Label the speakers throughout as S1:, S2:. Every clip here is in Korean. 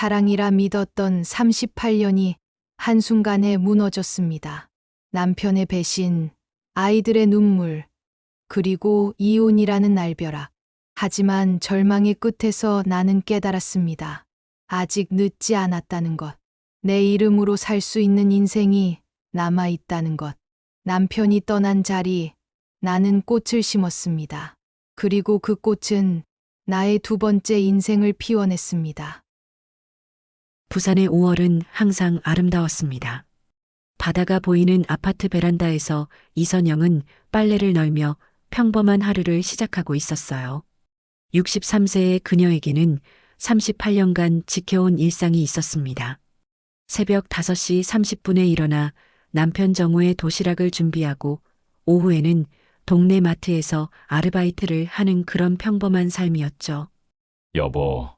S1: 사랑이라 믿었던 38년이 한순간에 무너졌습니다. 남편의 배신, 아이들의 눈물, 그리고 이혼이라는 날벼락. 하지만 절망의 끝에서 나는 깨달았습니다. 아직 늦지 않았다는 것. 내 이름으로 살 수 있는 인생이 남아 있다는 것. 남편이 떠난 자리, 나는 꽃을 심었습니다. 그리고 그 꽃은 나의 두 번째 인생을 피워냈습니다.
S2: 부산의 5월은 항상 아름다웠습니다. 바다가 보이는 아파트 베란다에서 이선영은 빨래를 널며 평범한 하루를 시작하고 있었어요. 63세의 그녀에게는 38년간 지켜온 일상이 있었습니다. 새벽 5시 30분에 일어나 남편 정우의 도시락을 준비하고 오후에는 동네 마트에서 아르바이트를 하는 그런 평범한 삶이었죠.
S3: 여보,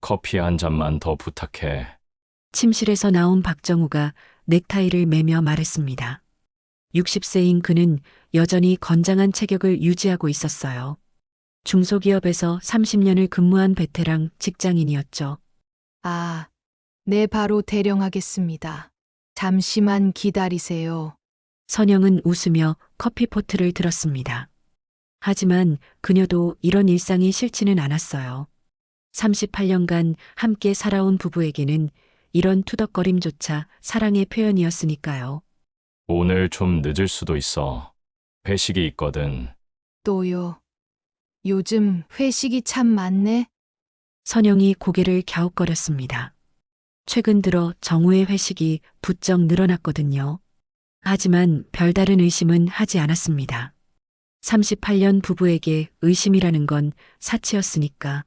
S3: 커피 한 잔만 더 부탁해.
S2: 침실에서 나온 박정우가 넥타이를 매며 말했습니다. 60세인 그는 여전히 건장한 체격을 유지하고 있었어요. 중소기업에서 30년을 근무한 베테랑 직장인이었죠.
S1: 아, 네, 바로 대령하겠습니다. 잠시만 기다리세요.
S2: 선영은 웃으며 커피포트를 들었습니다. 하지만 그녀도 이런 일상이 싫지는 않았어요. 38년간 함께 살아온 부부에게는 이런 투덕거림조차 사랑의 표현이었으니까요.
S3: 오늘 좀 늦을 수도 있어. 회식이 있거든.
S1: 또요. 요즘 회식이 참 많네.
S2: 선영이 고개를 갸웃거렸습니다. 최근 들어 정우의 회식이 부쩍 늘어났거든요. 하지만 별다른 의심은 하지 않았습니다. 38년 부부에게 의심이라는 건 사치였으니까.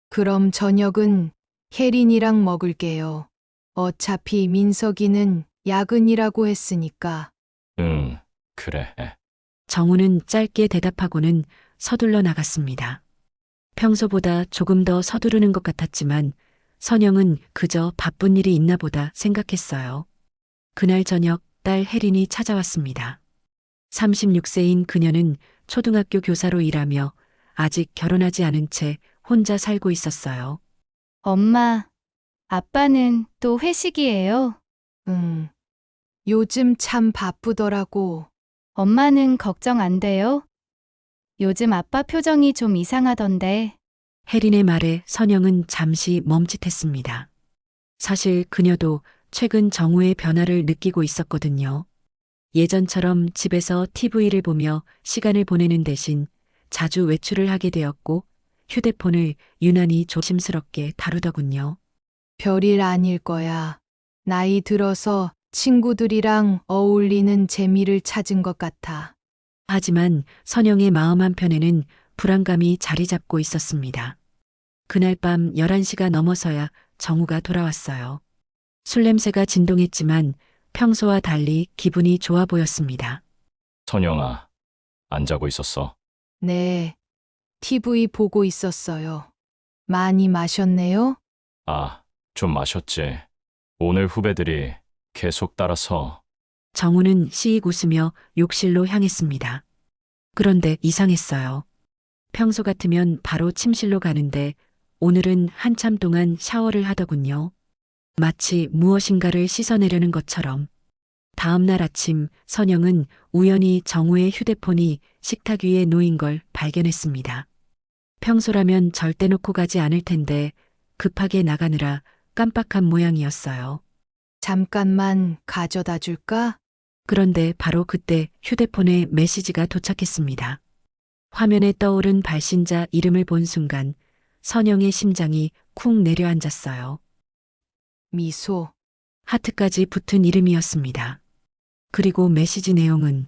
S1: 그럼 저녁은 혜린이랑 먹을게요. 어차피 민석이는 야근이라고 했으니까.
S3: 응, 그래.
S2: 정우는 짧게 대답하고는 서둘러 나갔습니다. 평소보다 조금 더 서두르는 것 같았지만 선영은 그저 바쁜 일이 있나 보다 생각했어요. 그날 저녁 딸 혜린이 찾아왔습니다. 36세인 그녀는 초등학교 교사로 일하며 아직 결혼하지 않은 채 혼자 살고 있었어요.
S4: 엄마, 아빠는 또 회식이에요?
S1: 응. 요즘 참 바쁘더라고.
S4: 엄마는 걱정 안 돼요? 요즘 아빠 표정이 좀 이상하던데.
S2: 혜린의 말에 선영은 잠시 멈칫했습니다. 사실 그녀도 최근 정우의 변화를 느끼고 있었거든요. 예전처럼 집에서 TV를 보며 시간을 보내는 대신 자주 외출을 하게 되었고 휴대폰을 유난히 조심스럽게 다루더군요.
S1: 별일 아닐 거야. 나이 들어서 친구들이랑 어울리는 재미를 찾은 것 같아.
S2: 하지만 선영의 마음 한편에는 불안감이 자리 잡고 있었습니다. 그날 밤 11시가 넘어서야 정우가 돌아왔어요. 술 냄새가 진동했지만 평소와 달리 기분이 좋아 보였습니다.
S3: 선영아, 안 자고 있었어?
S1: 네. TV 보고 있었어요. 많이 마셨네요?
S3: 아, 좀 마셨지. 오늘 후배들이 계속 따라서.
S2: 정우는 씩 웃으며 욕실로 향했습니다. 그런데 이상했어요. 평소 같으면 바로 침실로 가는데 오늘은 한참 동안 샤워를 하더군요. 마치 무엇인가를 씻어내려는 것처럼. 다음 날 아침 선영은 우연히 정우의 휴대폰이 식탁 위에 놓인 걸 발견했습니다. 평소라면 절대 놓고 가지 않을 텐데 급하게 나가느라 깜빡한 모양이었어요.
S1: 잠깐만 가져다 줄까?
S2: 그런데 바로 그때 휴대폰에 메시지가 도착했습니다. 화면에 떠오른 발신자 이름을 본 순간 선영의 심장이 쿵 내려앉았어요.
S1: 미소.
S2: 하트까지 붙은 이름이었습니다. 그리고 메시지 내용은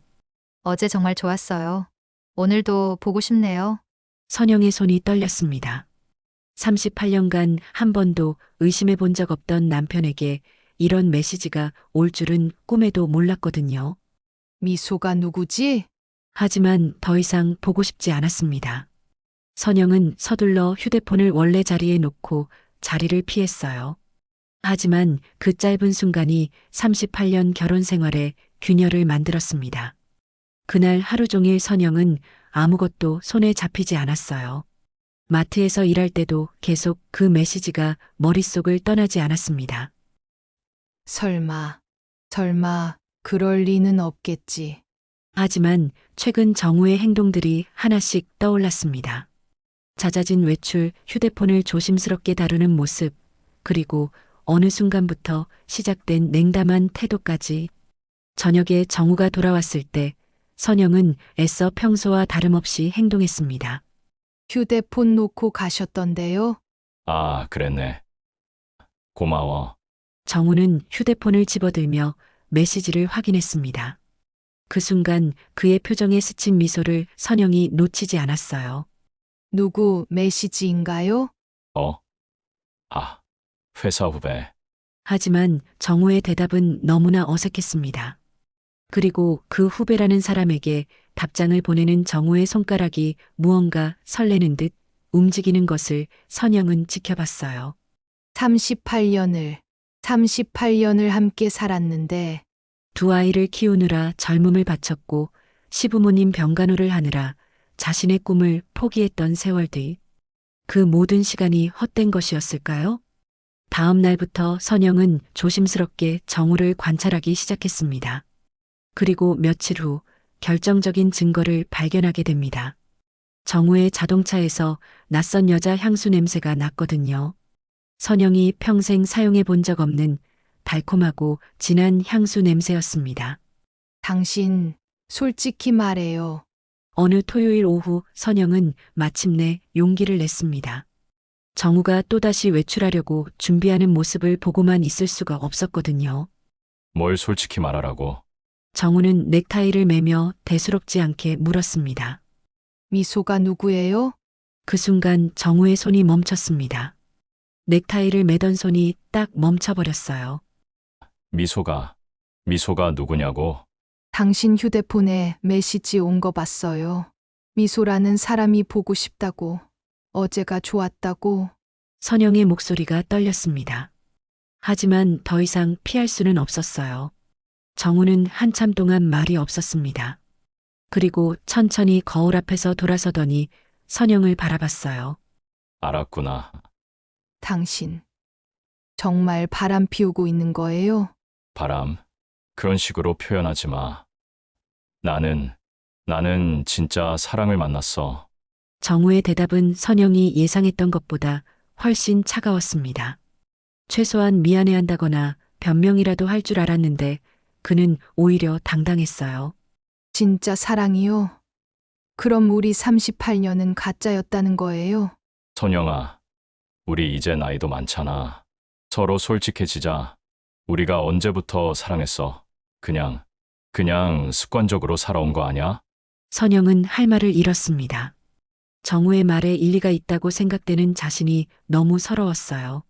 S4: 어제 정말 좋았어요. 오늘도 보고 싶네요.
S2: 선영의 손이 떨렸습니다. 38년간 한 번도 의심해 본 적 없던 남편에게 이런 메시지가 올 줄은 꿈에도 몰랐거든요.
S1: 미소가 누구지?
S2: 하지만 더 이상 보고 싶지 않았습니다. 선영은 서둘러 휴대폰을 원래 자리에 놓고 자리를 피했어요. 하지만 그 짧은 순간이 38년 결혼 생활에 균열을 만들었습니다. 그날 하루 종일 선영은 아무것도 손에 잡히지 않았어요. 마트에서 일할 때도 계속 그 메시지가 머릿속을 떠나지 않았습니다.
S1: 설마, 그럴 리는 없겠지.
S2: 하지만 최근 정우의 행동들이 하나씩 떠올랐습니다. 잦아진 외출, 휴대폰을 조심스럽게 다루는 모습, 그리고 어느 순간부터 시작된 냉담한 태도까지. 저녁에 정우가 돌아왔을 때 선영은 애써 평소와 다름없이 행동했습니다.
S1: 휴대폰 놓고 가셨던데요?
S3: 아, 그랬네. 고마워.
S2: 정우는 휴대폰을 집어들며 메시지를 확인했습니다. 그 순간 그의 표정에 스친 미소를 선영이 놓치지 않았어요.
S1: 누구 메시지인가요?
S3: 어? 아, 회사 후배.
S2: 하지만 정우의 대답은 너무나 어색했습니다. 그리고 그 후배라는 사람에게 답장을 보내는 정우의 손가락이 무언가 설레는 듯 움직이는 것을 선영은 지켜봤어요.
S1: 38년을 함께 살았는데,
S2: 두 아이를 키우느라 젊음을 바쳤고 시부모님 병간호를 하느라 자신의 꿈을 포기했던 세월들. 그 모든 시간이 헛된 것이었을까요? 다음 날부터 선영은 조심스럽게 정우를 관찰하기 시작했습니다. 그리고 며칠 후 결정적인 증거를 발견하게 됩니다. 정우의 자동차에서 낯선 여자 향수 냄새가 났거든요. 선영이 평생 사용해 본 적 없는 달콤하고 진한 향수 냄새였습니다.
S1: 당신, 솔직히 말해요.
S2: 어느 토요일 오후 선영은 마침내 용기를 냈습니다. 정우가 또다시 외출하려고 준비하는 모습을 보고만 있을 수가 없었거든요.
S3: 뭘 솔직히 말하라고.
S2: 정우는 넥타이를 매며 대수롭지 않게 물었습니다.
S1: 미소가 누구예요?
S2: 그 순간 정우의 손이 멈췄습니다. 넥타이를 매던 손이 딱 멈춰버렸어요.
S3: 미소가 누구냐고?
S1: 당신 휴대폰에 메시지 온 거 봤어요. 미소라는 사람이 보고 싶다고, 어제가 좋았다고.
S2: 선영의 목소리가 떨렸습니다. 하지만 더 이상 피할 수는 없었어요. 정우는 한참 동안 말이 없었습니다. 그리고 천천히 거울 앞에서 돌아서더니 선영을 바라봤어요.
S3: 알았구나.
S1: 당신, 정말 바람 피우고 있는 거예요?
S3: 바람. 그런 식으로 표현하지 마. 나는 진짜 사랑을 만났어.
S2: 정우의 대답은 선영이 예상했던 것보다 훨씬 차가웠습니다. 최소한 미안해한다거나 변명이라도 할 줄 알았는데 그는 오히려 당당했어요.
S1: 진짜 사랑이요? 그럼 우리 38년은 가짜였다는 거예요?
S3: 선영아, 우리 이제 나이도 많잖아. 서로 솔직해지자. 우리가 언제부터 사랑했어? 그냥 습관적으로 살아온 거 아냐?
S2: 선영은 할 말을 잃었습니다. 정우의 말에 일리가 있다고 생각되는 자신이 너무 서러웠어요.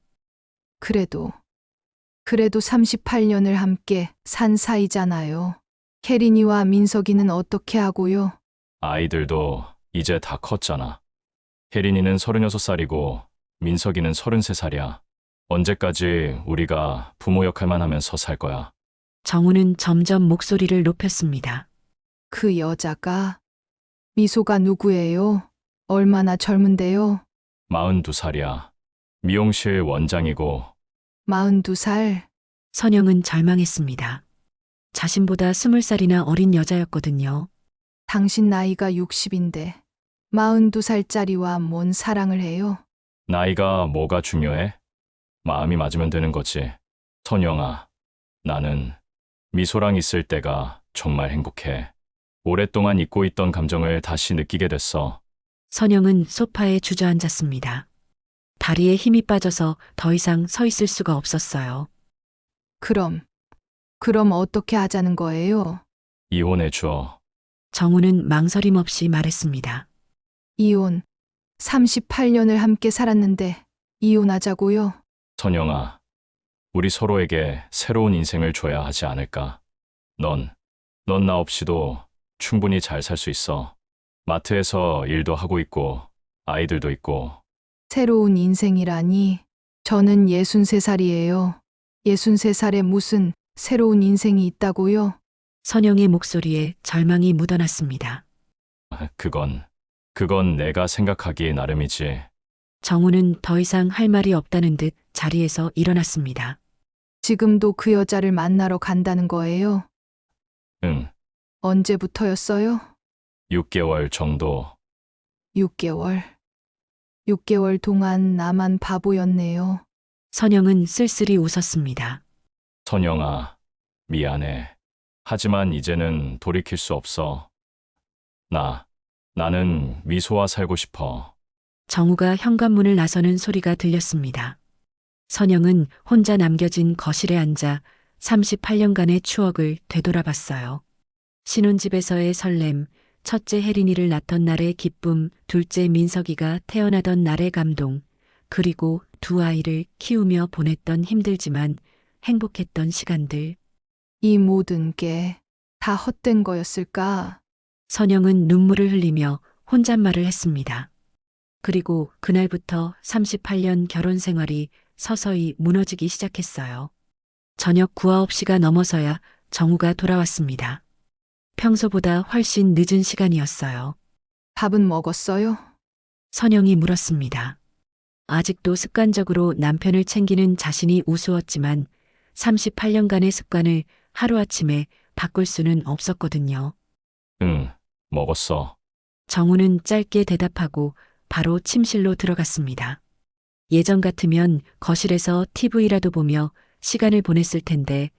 S1: 그래도 38년을 함께 산 사이잖아요. 혜린이와 민석이는 어떻게 하고요?
S3: 아이들도 이제 다 컸잖아. 혜린이는 36살이고 민석이는 33살이야. 언제까지 우리가 부모 역할만 하면서 살 거야?
S2: 정우는 점점 목소리를 높였습니다.
S1: 그 여자가, 미소가 누구예요? 얼마나 젊은데요?
S3: 42살이야. 미용실 원장이고
S1: 42살.
S2: 선영은 절망했습니다. 자신보다 20살이나 어린 여자였거든요.
S1: 당신 나이가 60인데 42살짜리와 뭔 사랑을 해요?
S3: 나이가 뭐가 중요해? 마음이 맞으면 되는 거지. 선영아, 나는 미소랑 있을 때가 정말 행복해. 오랫동안 잊고 있던 감정을 다시 느끼게 됐어.
S2: 선영은 소파에 주저앉았습니다. 다리에 힘이 빠져서 더 이상 서 있을 수가 없었어요.
S1: 그럼 어떻게 하자는 거예요?
S3: 이혼해 줘.
S2: 정우는 망설임 없이 말했습니다.
S1: 이혼. 38년을 함께 살았는데 이혼하자고요?
S3: 선영아, 우리 서로에게 새로운 인생을 줘야 하지 않을까? 넌 나 없이도 충분히 잘 살 수 있어. 마트에서 일도 하고 있고 아이들도 있고.
S1: 새로운 인생이라니. 저는 63살이에요. 63살에 무슨 새로운 인생이 있다고요?
S2: 선영의 목소리에 절망이 묻어났습니다.
S3: 그건 그건 내가 생각하기에 나름이지.
S2: 정우는 더 이상 할 말이 없다는 듯 자리에서 일어났습니다.
S1: 지금도 그 여자를 만나러 간다는 거예요?
S3: 응,
S1: 언제부터였어요?
S3: 6개월 정도.
S1: 6개월. 6개월 동안 나만 바보였네요.
S2: 선영은 쓸쓸히 웃었습니다.
S3: 선영아, 미안해. 하지만 이제는 돌이킬 수 없어. 나는 미소와 살고 싶어.
S2: 정우가 현관문을 나서는 소리가 들렸습니다. 선영은 혼자 남겨진 거실에 앉아 38년간의 추억을 되돌아봤어요. 신혼집에서의 설렘, 첫째 혜린이를 낳던 날의 기쁨, 둘째 민석이가 태어나던 날의 감동, 그리고 두 아이를 키우며 보냈던 힘들지만 행복했던 시간들.
S1: 이 모든 게 다 헛된 거였을까?
S2: 선영은 눈물을 흘리며 혼잣말을 했습니다. 그리고 그날부터 38년 결혼 생활이 서서히 무너지기 시작했어요. 저녁 9, 9시가 넘어서야 정우가 돌아왔습니다. 평소보다 훨씬 늦은 시간이었어요.
S1: 밥은 먹었어요?
S2: 선영이 물었습니다. 아직도 습관적으로 남편을 챙기는 자신이 우스웠지만 38년간의 습관을 하루아침에 바꿀 수는 없었거든요.
S3: 응, 먹었어.
S2: 정우는 짧게 대답하고 바로 침실로 들어갔습니다. 예전 같으면 거실에서 TV라도 보며 시간을 보냈을 텐데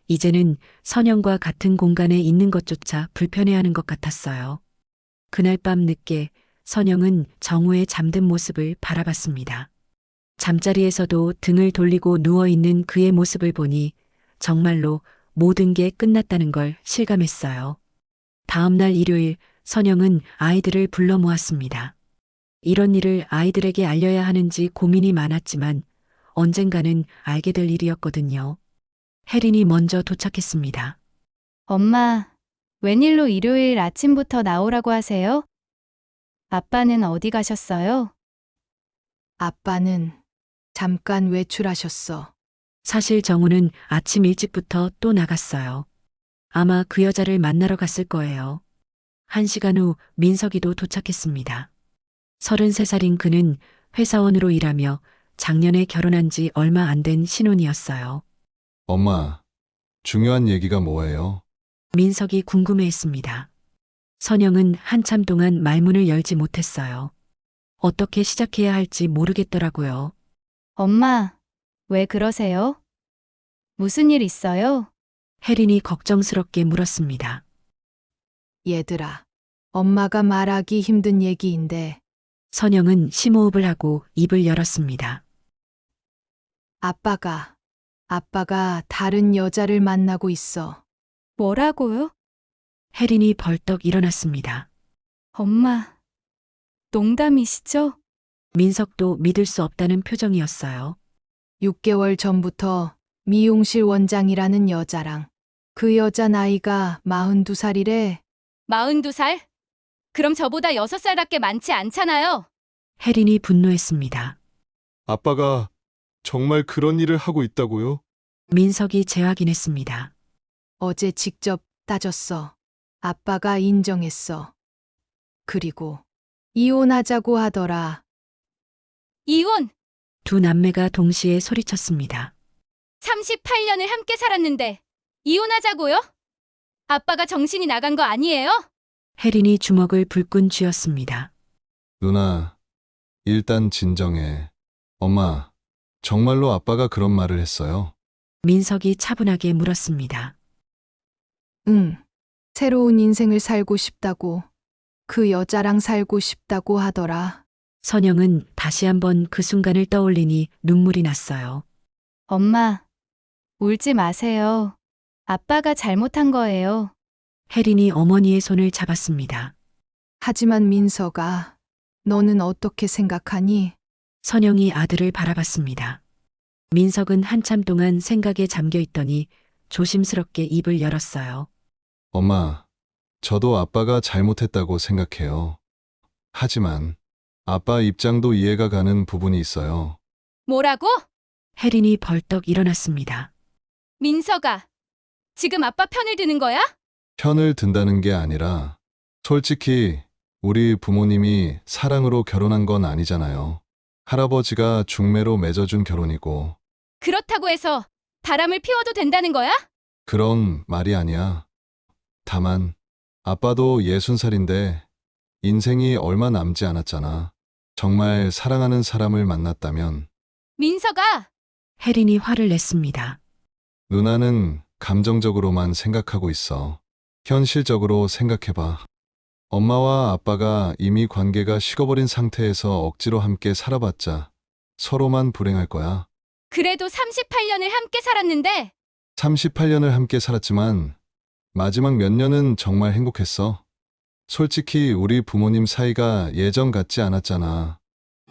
S2: 이제는 선영과 같은 공간에 있는 것조차 불편해하는 것 같았어요. 그날 밤 늦게 선영은 정우의 잠든 모습을 바라봤습니다. 잠자리에서도 등을 돌리고 누워있는 그의 모습을 보니 정말로 모든 게 끝났다는 걸 실감했어요. 다음 날 일요일 선영은 아이들을 불러 모았습니다. 이런 일을 아이들에게 알려야 하는지 고민이 많았지만 언젠가는 알게 될 일이었거든요. 혜린이 먼저 도착했습니다.
S4: 엄마, 웬일로 일요일 아침부터 나오라고 하세요? 아빠는 어디 가셨어요?
S1: 아빠는 잠깐 외출하셨어.
S2: 사실 정우는 아침 일찍부터 또 나갔어요. 아마 그 여자를 만나러 갔을 거예요. 1시간 후 민석이도 도착했습니다. 33살인 그는 회사원으로 일하며 작년에 결혼한 지 얼마 안 된 신혼이었어요.
S5: 엄마, 중요한 얘기가 뭐예요?
S2: 민석이 궁금해했습니다. 선영은 한참 동안 말문을 열지 못했어요. 어떻게 시작해야 할지 모르겠더라고요.
S4: 엄마, 왜 그러세요? 무슨 일 있어요?
S2: 혜린이 걱정스럽게 물었습니다.
S1: 얘들아, 엄마가 말하기 힘든 얘기인데
S2: 선영은 심호흡을 하고 입을 열었습니다.
S1: 아빠가 다른 여자를 만나고 있어.
S4: 뭐라고요?
S2: 혜린이 벌떡 일어났습니다.
S4: 엄마, 농담이시죠?
S2: 민석도 믿을 수 없다는 표정이었어요.
S1: 6개월 전부터 미용실 원장이라는 여자랑 그 여자 나이가 42살이래.
S4: 42살? 그럼 저보다 6살밖에 많지 않잖아요.
S2: 혜린이 분노했습니다.
S5: 아빠가 정말 그런 일을 하고 있다고요?
S2: 민석이 재확인했습니다.
S1: 어제 직접 따졌어. 아빠가 인정했어. 그리고 이혼하자고 하더라.
S4: 이혼!
S2: 두 남매가 동시에 소리쳤습니다.
S4: 38년을 함께 살았는데 이혼하자고요? 아빠가 정신이 나간 거 아니에요?
S2: 혜린이 주먹을 불끈 쥐었습니다.
S5: 누나, 일단 진정해. 엄마, 정말로 아빠가 그런 말을 했어요?
S2: 민석이 차분하게 물었습니다.
S1: 응. 새로운 인생을 살고 싶다고. 그 여자랑 살고 싶다고 하더라.
S2: 선영은 다시 한번 그 순간을 떠올리니 눈물이 났어요.
S4: 엄마, 울지 마세요. 아빠가 잘못한 거예요.
S2: 혜린이 어머니의 손을 잡았습니다.
S1: 하지만 민서가 너는 어떻게 생각하니?
S2: 선영이 아들을 바라봤습니다. 민석은 한참 동안 생각에 잠겨 있더니 조심스럽게 입을 열었어요.
S5: 엄마, 저도 아빠가 잘못했다고 생각해요. 하지만 아빠 입장도 이해가 가는 부분이 있어요.
S4: 뭐라고?
S2: 혜린이 벌떡 일어났습니다.
S4: 민서가 지금 아빠 편을 드는 거야?
S5: 편을 든다는 게 아니라 솔직히 우리 부모님이 사랑으로 결혼한 건 아니잖아요. 할아버지가 중매로 맺어준 결혼이고,
S4: 그렇다고 해서 바람을 피워도 된다는 거야?
S5: 그런 말이 아니야. 다만, 아빠도 60살인데 인생이 얼마 남지 않았잖아. 정말 사랑하는 사람을 만났다면,
S4: 민서가
S2: 혜린이 화를 냈습니다.
S5: 누나는 감정적으로만 생각하고 있어. 현실적으로 생각해봐. 엄마와 아빠가 이미 관계가 식어버린 상태에서 억지로 함께 살아봤자 서로만 불행할 거야.
S4: 그래도 38년을 함께 살았는데
S5: 38년을 함께 살았지만 마지막 몇 년은 정말 행복했어. 솔직히 우리 부모님 사이가 예전 같지 않았잖아.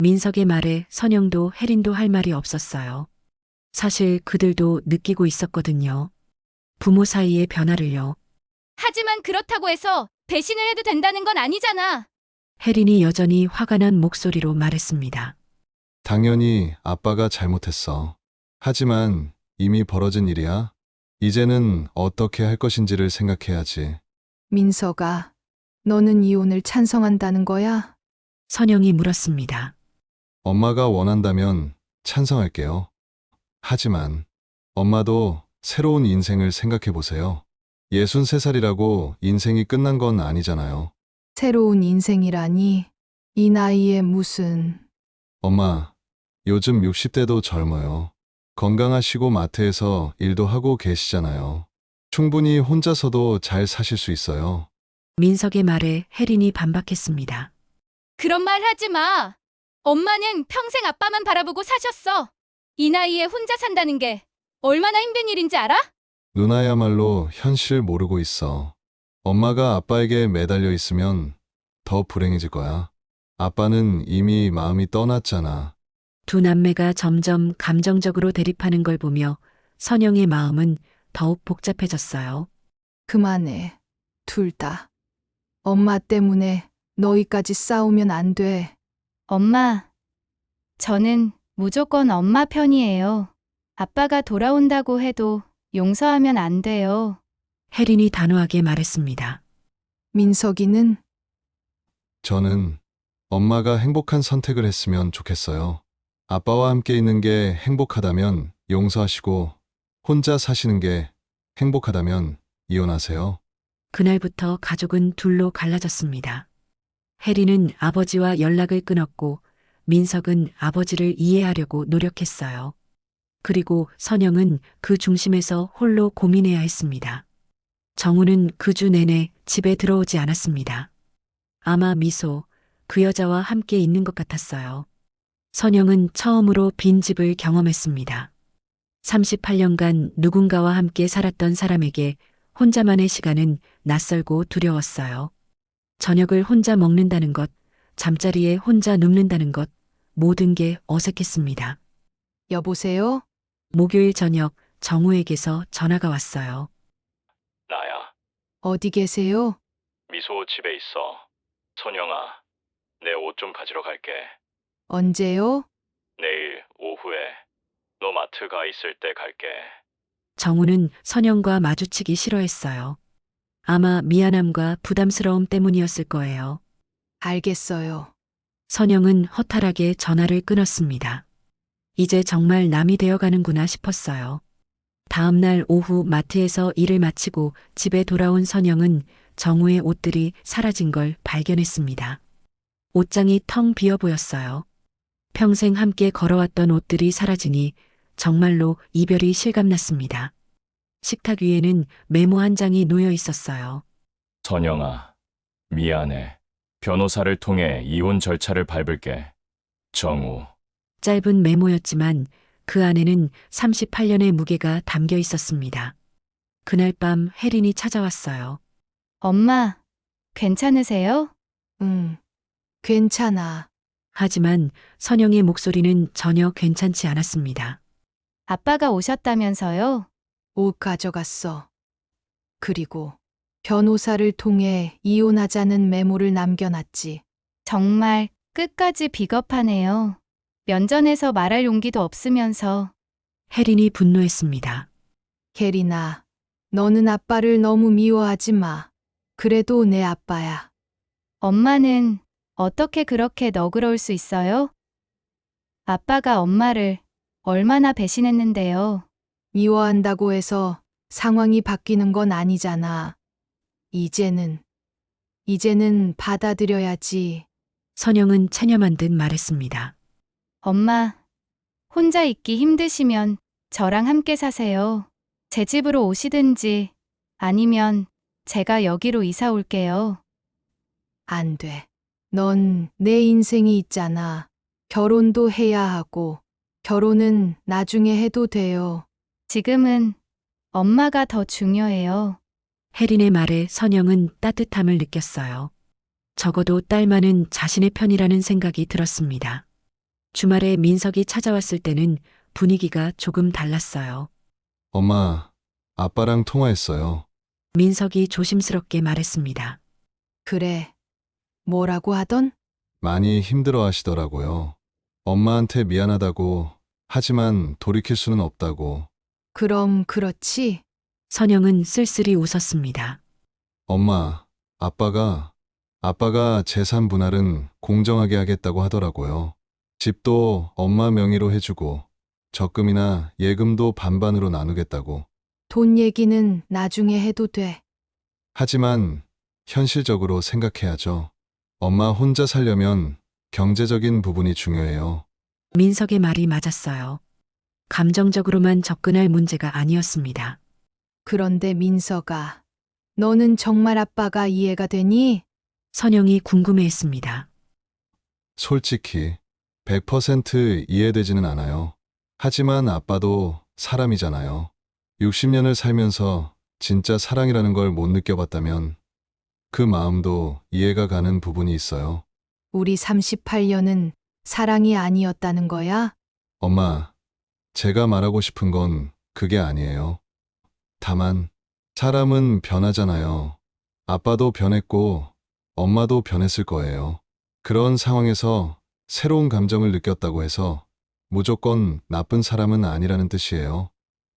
S2: 민석의 말에 선영도 혜린도 할 말이 없었어요. 사실 그들도 느끼고 있었거든요. 부모 사이의 변화를요.
S4: 하지만 그렇다고 해서 배신을 해도 된다는 건 아니잖아.
S2: 혜린이 여전히 화가 난 목소리로 말했습니다.
S5: 당연히 아빠가 잘못했어. 하지만 이미 벌어진 일이야. 이제는 어떻게 할 것인지를 생각해야지.
S1: 민서가 너는 이혼을 찬성한다는 거야?
S2: 선영이 물었습니다.
S5: 엄마가 원한다면 찬성할게요. 하지만 엄마도 새로운 인생을 생각해 보세요. 63살이라고 인생이 끝난 건 아니잖아요.
S1: 새로운 인생이라니 이 나이에 무슨.
S5: 엄마, 요즘 60대도 젊어요. 건강하시고 마트에서 일도 하고 계시잖아요. 충분히 혼자서도 잘 사실 수 있어요.
S2: 민석의 말에 혜린이 반박했습니다.
S4: 그런 말 하지 마. 엄마는 평생 아빠만 바라보고 사셨어. 이 나이에 혼자 산다는 게 얼마나 힘든 일인지 알아?
S5: 누나야말로 현실 모르고 있어. 엄마가 아빠에게 매달려 있으면 더 불행해질 거야. 아빠는 이미 마음이 떠났잖아.
S2: 두 남매가 점점 감정적으로 대립하는 걸 보며 선영의 마음은 더욱 복잡해졌어요.
S1: 그만해. 둘 다. 엄마 때문에 너희까지 싸우면 안 돼.
S4: 엄마, 저는 무조건 엄마 편이에요. 아빠가 돌아온다고 해도 용서하면 안 돼요.
S2: 혜린이 단호하게 말했습니다.
S1: 민석이는
S5: 저는 엄마가 행복한 선택을 했으면 좋겠어요. 아빠와 함께 있는 게 행복하다면 용서하시고 혼자 사시는 게 행복하다면 이혼하세요.
S2: 그날부터 가족은 둘로 갈라졌습니다. 혜린은 아버지와 연락을 끊었고 민석은 아버지를 이해하려고 노력했어요. 그리고 선영은 그 중심에서 홀로 고민해야 했습니다. 정우는 그 주 내내 집에 들어오지 않았습니다. 아마 미소, 그 여자와 함께 있는 것 같았어요. 선영은 처음으로 빈 집을 경험했습니다. 38년간 누군가와 함께 살았던 사람에게 혼자만의 시간은 낯설고 두려웠어요. 저녁을 혼자 먹는다는 것, 잠자리에 혼자 눕는다는 것, 모든 게 어색했습니다.
S1: 여보세요?
S2: 목요일 저녁 정우에게서 전화가 왔어요.
S3: 나야.
S1: 어디 계세요?
S3: 미소 집에 있어. 선영아, 내 옷 좀 가지러 갈게.
S1: 언제요?
S3: 내일 오후에 너 마트 가 있을 때 갈게.
S2: 정우는 선영과 마주치기 싫어했어요. 아마 미안함과 부담스러움 때문이었을 거예요.
S1: 알겠어요.
S2: 선영은 허탈하게 전화를 끊었습니다. 이제 정말 남이 되어가는구나 싶었어요. 다음 날 오후 마트에서 일을 마치고 집에 돌아온 선영은 정우의 옷들이 사라진 걸 발견했습니다. 옷장이 텅 비어 보였어요. 평생 함께 걸어왔던 옷들이 사라지니 정말로 이별이 실감났습니다. 식탁 위에는 메모 한 장이 놓여 있었어요.
S3: 선영아, 미안해. 변호사를 통해 이혼 절차를 밟을게. 정우.
S2: 짧은 메모였지만 그 안에는 38년의 무게가 담겨 있었습니다. 그날 밤 혜린이 찾아왔어요.
S4: 엄마, 괜찮으세요?
S1: 응. 괜찮아.
S2: 하지만 선영의 목소리는 전혀 괜찮지 않았습니다.
S4: 아빠가 오셨다면서요?
S1: 옷 가져갔어. 그리고 변호사를 통해 이혼하자는 메모를 남겨놨지.
S4: 정말 끝까지 비겁하네요. 면전에서 말할 용기도 없으면서.
S2: 혜린이 분노했습니다.
S1: 혜린아, 너는 아빠를 너무 미워하지 마. 그래도 내 아빠야.
S4: 엄마는 어떻게 그렇게 너그러울 수 있어요? 아빠가 엄마를 얼마나 배신했는데요.
S1: 미워한다고 해서 상황이 바뀌는 건 아니잖아. 이제는 받아들여야지.
S2: 선영은 체념한 듯 말했습니다.
S4: 엄마, 혼자 있기 힘드시면 저랑 함께 사세요. 제 집으로 오시든지 아니면 제가 여기로 이사 올게요.
S1: 안 돼. 넌 내 인생이 있잖아. 결혼도 해야 하고, 결혼은 나중에 해도 돼요.
S4: 지금은 엄마가 더 중요해요.
S2: 혜린의 말에 선영은 따뜻함을 느꼈어요. 적어도 딸만은 자신의 편이라는 생각이 들었습니다. 주말에 민석이 찾아왔을 때는 분위기가 조금 달랐어요.
S5: 엄마, 아빠랑 통화했어요.
S2: 민석이 조심스럽게 말했습니다.
S1: 그래. 뭐라고 하던?
S5: 많이 힘들어 하시더라고요. 엄마한테 미안하다고, 하지만 돌이킬 수는 없다고.
S1: 그럼 그렇지.
S2: 선영은 쓸쓸히 웃었습니다.
S5: 엄마, 아빠가 재산 분할은 공정하게 하겠다고 하더라고요. 집도 엄마 명의로 해주고, 적금이나 예금도 반반으로 나누겠다고.
S1: 돈 얘기는 나중에 해도 돼.
S5: 하지만 현실적으로 생각해야죠. 엄마 혼자 살려면 경제적인 부분이 중요해요.
S2: 민석의 말이 맞았어요. 감정적으로만 접근할 문제가 아니었습니다.
S1: 그런데 민서가, 너는 정말 아빠가 이해가 되니?
S2: 선영이 궁금해했습니다.
S5: 솔직히 100% 이해되지는 않아요. 하지만 아빠도 사람이잖아요. 60년을 살면서 진짜 사랑이라는 걸 못 느껴봤다면 그 마음도 이해가 가는 부분이 있어요.
S1: 우리 38년은 사랑이 아니었다는 거야?
S5: 엄마, 제가 말하고 싶은 건 그게 아니에요. 다만 사람은 변하잖아요. 아빠도 변했고 엄마도 변했을 거예요. 그런 상황에서 새로운 감정을 느꼈다고 해서 무조건 나쁜 사람은 아니라는 뜻이에요.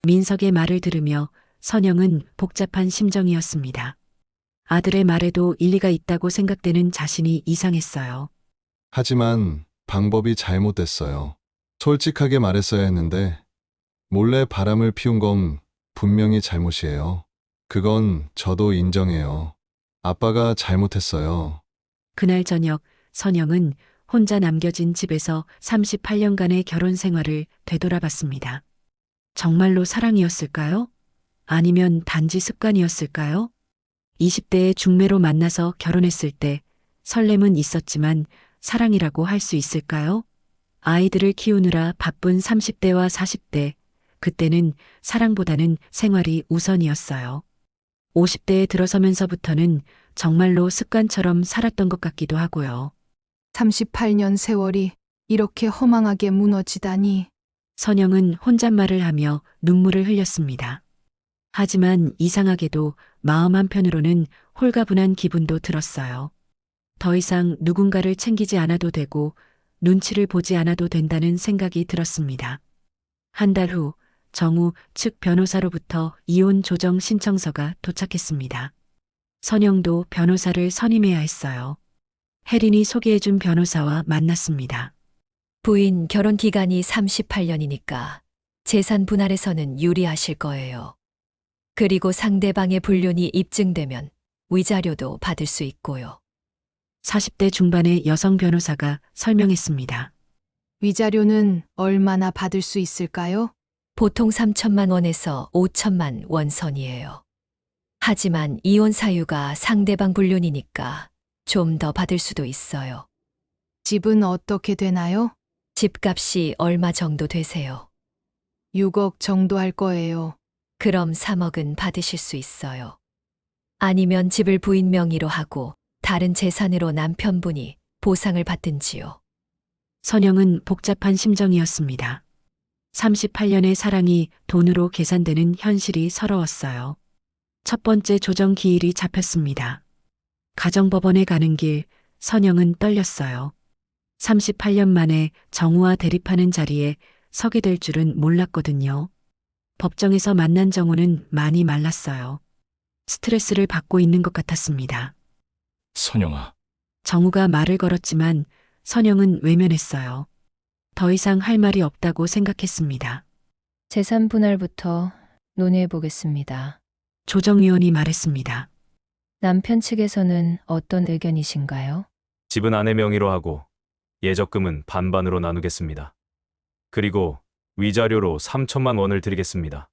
S2: 민석의 말을 들으며 선영은 복잡한 심정이었습니다. 아들의 말에도 일리가 있다고 생각되는 자신이 이상했어요.
S5: 하지만 방법이 잘못됐어요. 솔직하게 말했어야 했는데 몰래 바람을 피운 건 분명히 잘못이에요. 그건 저도 인정해요. 아빠가 잘못했어요.
S2: 그날 저녁 선영은 혼자 남겨진 집에서 38년간의 결혼 생활을 되돌아봤습니다. 정말로 사랑이었을까요? 아니면 단지 습관이었을까요? 20대의 중매로 만나서 결혼했을 때 설렘은 있었지만 사랑이라고 할 수 있을까요? 아이들을 키우느라 바쁜 30대와 40대, 그때는 사랑보다는 생활이 우선이었어요. 50대에 들어서면서부터는 정말로 습관처럼 살았던 것 같기도 하고요.
S1: 38년 세월이 이렇게 허망하게 무너지다니.
S2: 선영은 혼잣말을 하며 눈물을 흘렸습니다. 하지만 이상하게도 마음 한편으로는 홀가분한 기분도 들었어요. 더 이상 누군가를 챙기지 않아도 되고 눈치를 보지 않아도 된다는 생각이 들었습니다. 한 달 후 정우 측 변호사로부터 이혼 조정 신청서가 도착했습니다. 선영도 변호사를 선임해야 했어요. 혜린이 소개해준 변호사와 만났습니다.
S6: 부인 결혼 기간이 38년이니까 재산 분할에서는 유리하실 거예요. 그리고 상대방의 불륜이 입증되면 위자료도 받을 수 있고요.
S2: 40대 중반의 여성 변호사가 설명했습니다.
S1: 위자료는 얼마나 받을 수 있을까요?
S6: 보통 3천만 원에서 5천만 원 선이에요. 하지만 이혼 사유가 상대방 불륜이니까 좀 더 받을 수도 있어요.
S1: 집은 어떻게 되나요?
S6: 집값이 얼마 정도 되세요?
S1: 6억 정도 할 거예요.
S6: 그럼 3억은 받으실 수 있어요. 아니면 집을 부인 명의로 하고 다른 재산으로 남편분이 보상을 받든지요.
S2: 선영은 복잡한 심정이었습니다. 38년의 사랑이 돈으로 계산되는 현실이 서러웠어요. 첫 번째 조정 기일이 잡혔습니다. 가정법원에 가는 길, 선영은 떨렸어요. 38년 만에 정우와 대립하는 자리에 서게 될 줄은 몰랐거든요. 법정에서 만난 정우는 많이 말랐어요. 스트레스를 받고 있는 것 같았습니다.
S3: 선영아,
S2: 정우가 말을 걸었지만 선영은 외면했어요. 더 이상 할 말이 없다고 생각했습니다.
S7: 재산 분할부터 논의해 보겠습니다.
S2: 조정위원이 말했습니다.
S7: 남편 측에서는 어떤 의견이신가요?
S8: 집은 아내 명의로 하고 예적금은 반반으로 나누겠습니다. 그리고 위자료로 3천만 원을 드리겠습니다.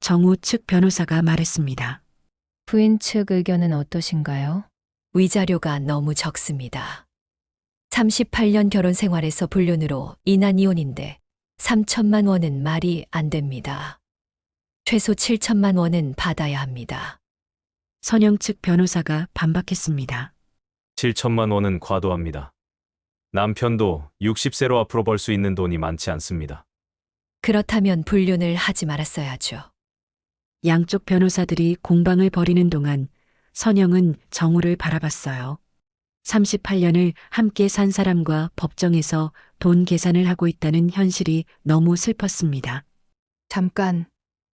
S2: 정우 측 변호사가 말했습니다.
S7: 부인 측 의견은 어떠신가요?
S6: 위자료가 너무 적습니다. 38년 결혼 생활에서 불륜으로 인한 이혼인데 3천만 원은 말이 안 됩니다. 최소 7천만 원은 받아야 합니다.
S2: 선영 측 변호사가 반박했습니다.
S8: 7천만 원은 과도합니다. 남편도 60세로 앞으로 벌 수 있는 돈이 많지 않습니다.
S6: 그렇다면 불륜을 하지 말았어야죠.
S2: 양쪽 변호사들이 공방을 벌이는 동안 선영은 정우를 바라봤어요. 38년을 함께 산 사람과 법정에서 돈 계산을 하고 있다는 현실이 너무 슬펐습니다.
S1: 잠깐,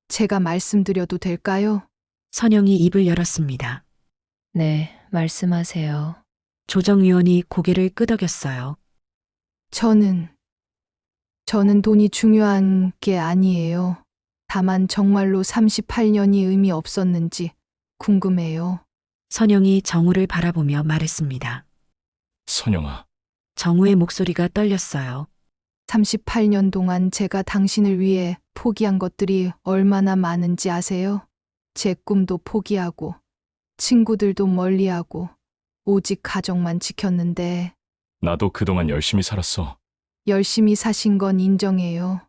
S1: 제가 말씀드려도 될까요?
S2: 선영이 입을 열었습니다.
S7: 네, 말씀하세요.
S2: 조정위원이 고개를 끄덕였어요.
S1: 저는 돈이 중요한 게 아니에요. 다만 정말로 38년이 의미 없었는지 궁금해요.
S2: 선영이 정우를 바라보며 말했습니다.
S3: 선영아,
S2: 정우의 목소리가 떨렸어요.
S1: 38년 동안 제가 당신을 위해 포기한 것들이 얼마나 많은지 아세요? 제 꿈도 포기하고, 친구들도 멀리하고, 오직 가족만 지켰는데,
S3: 나도 그동안 열심히 살았어.
S1: 열심히 사신 건 인정해요.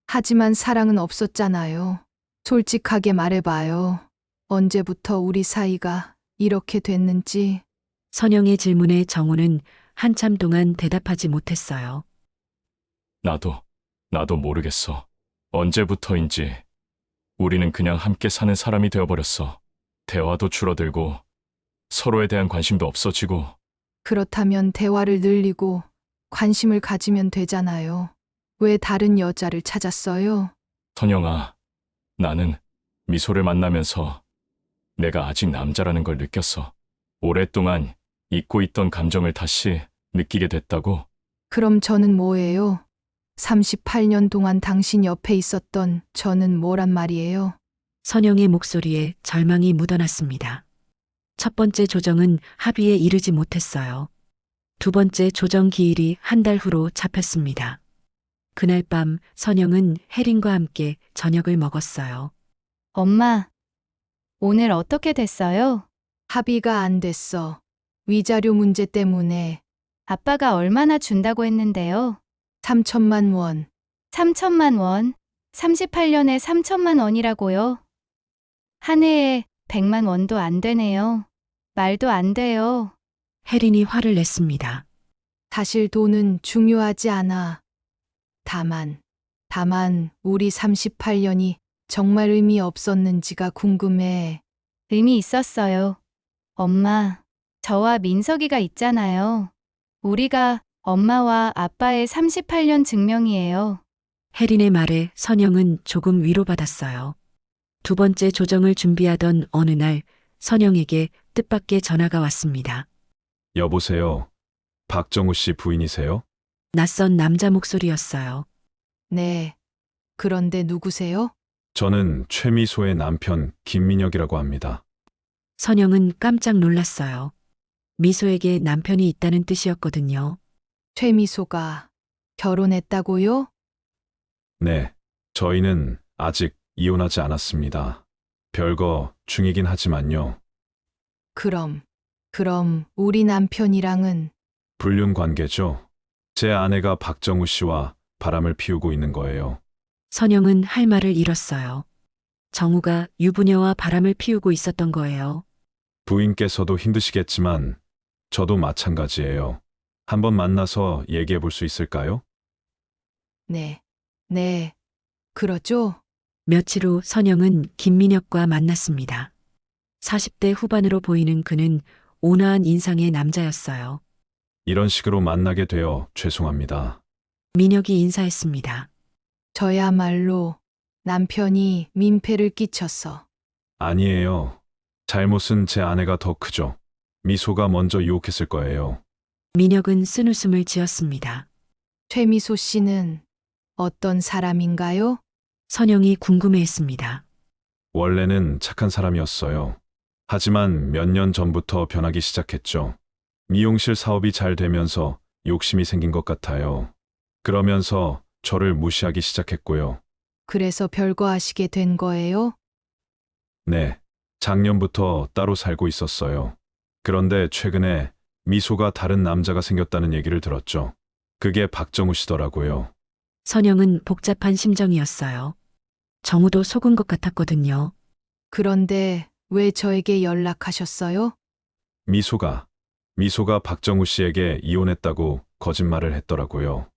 S1: 하지만 사랑은 없었잖아요. 솔직하게 말해봐요. 언제부터 우리 사이가 이렇게 됐는지.
S2: 선영의 질문에 정우는 한참 동안 대답하지 못했어요.
S3: 나도 모르겠어. 언제부터인지. 우리는 그냥 함께 사는 사람이 되어버렸어. 대화도 줄어들고, 서로에 대한 관심도 없어지고.
S1: 그렇다면 대화를 늘리고 관심을 가지면 되잖아요. 왜 다른 여자를 찾았어요?
S3: 선영아, 나는 미소를 만나면서 내가 아직 남자라는 걸 느꼈어. 오랫동안 잊고 있던 감정을 다시 느끼게 됐다고.
S1: 그럼 저는 뭐예요? 38년 동안 당신 옆에 있었던 저는 뭐란 말이에요?
S2: 선영의 목소리에 절망이 묻어났습니다. 첫 번째 조정은 합의에 이르지 못했어요. 두 번째 조정 기일이 한 달 후로 잡혔습니다. 그날 밤 선영은 혜린과 함께 저녁을 먹었어요.
S4: 엄마, 오늘 어떻게 됐어요?
S1: 합의가 안 됐어. 위자료 문제 때문에
S4: 아빠가 얼마나 준다고 했는데요?
S1: 3천만 원.
S4: 3천만 원. 38년에 3천만 원이라고요? 한 해에 100만 원도 안 되네요. 말도 안 돼요.
S2: 혜린이 화를 냈습니다.
S1: 사실 돈은 중요하지 않아. 다만 우리 38년이 정말 의미 없었는지가 궁금해.
S4: 의미 있었어요. 엄마, 저와 민석이가 있잖아요. 우리가 엄마와 아빠의 38년 증명이에요.
S2: 혜린의 말에 선영은 조금 위로받았어요. 두 번째 조정을 준비하던 어느 날 선영에게 뜻밖의 전화가 왔습니다.
S9: 여보세요. 박정우 씨 부인이세요?
S2: 낯선 남자 목소리였어요.
S1: 네. 그런데 누구세요?
S9: 저는 최미소의 남편 김민혁이라고 합니다.
S2: 선영은 깜짝 놀랐어요. 미소에게 남편이 있다는 뜻이었거든요.
S1: 최미소가 결혼했다고요?
S9: 네. 저희는 아직 이혼하지 않았습니다. 별거 중이긴 하지만요.
S1: 그럼 우리 남편이랑은
S9: 불륜 관계죠. 제 아내가 박정우 씨와 바람을 피우고 있는 거예요.
S2: 선영은 할 말을 잃었어요. 정우가 유부녀와 바람을 피우고 있었던 거예요.
S9: 부인께서도 힘드시겠지만 저도 마찬가지예요. 한번 만나서 얘기해 볼 수 있을까요?
S1: 네. 그러죠?
S2: 며칠 후 선영은 김민혁과 만났습니다. 40대 후반으로 보이는 그는 온화한 인상의 남자였어요.
S9: 이런 식으로 만나게 되어 죄송합니다.
S2: 민혁이 인사했습니다.
S1: 저야말로 남편이 민폐를 끼쳤어.
S9: 아니에요. 잘못은 제 아내가 더 크죠. 미소가 먼저 유혹했을 거예요.
S2: 민혁은 쓴웃음을 지었습니다.
S1: 최미소 씨는 어떤 사람인가요?
S2: 선영이 궁금해했습니다.
S9: 원래는 착한 사람이었어요. 하지만 몇 년 전부터 변하기 시작했죠. 미용실 사업이 잘 되면서 욕심이 생긴 것 같아요. 그러면서 저를 무시하기 시작했고요.
S1: 그래서 별거 하시게 된 거예요?
S9: 네, 작년부터 따로 살고 있었어요. 그런데 최근에 미소가 다른 남자가 생겼다는 얘기를 들었죠. 그게 박정우 씨더라고요.
S2: 선영은 복잡한 심정이었어요. 정우도 속은 것 같았거든요.
S1: 그런데 왜 저에게 연락하셨어요?
S9: 미소가 박정우 씨에게 이혼했다고 거짓말을 했더라고요.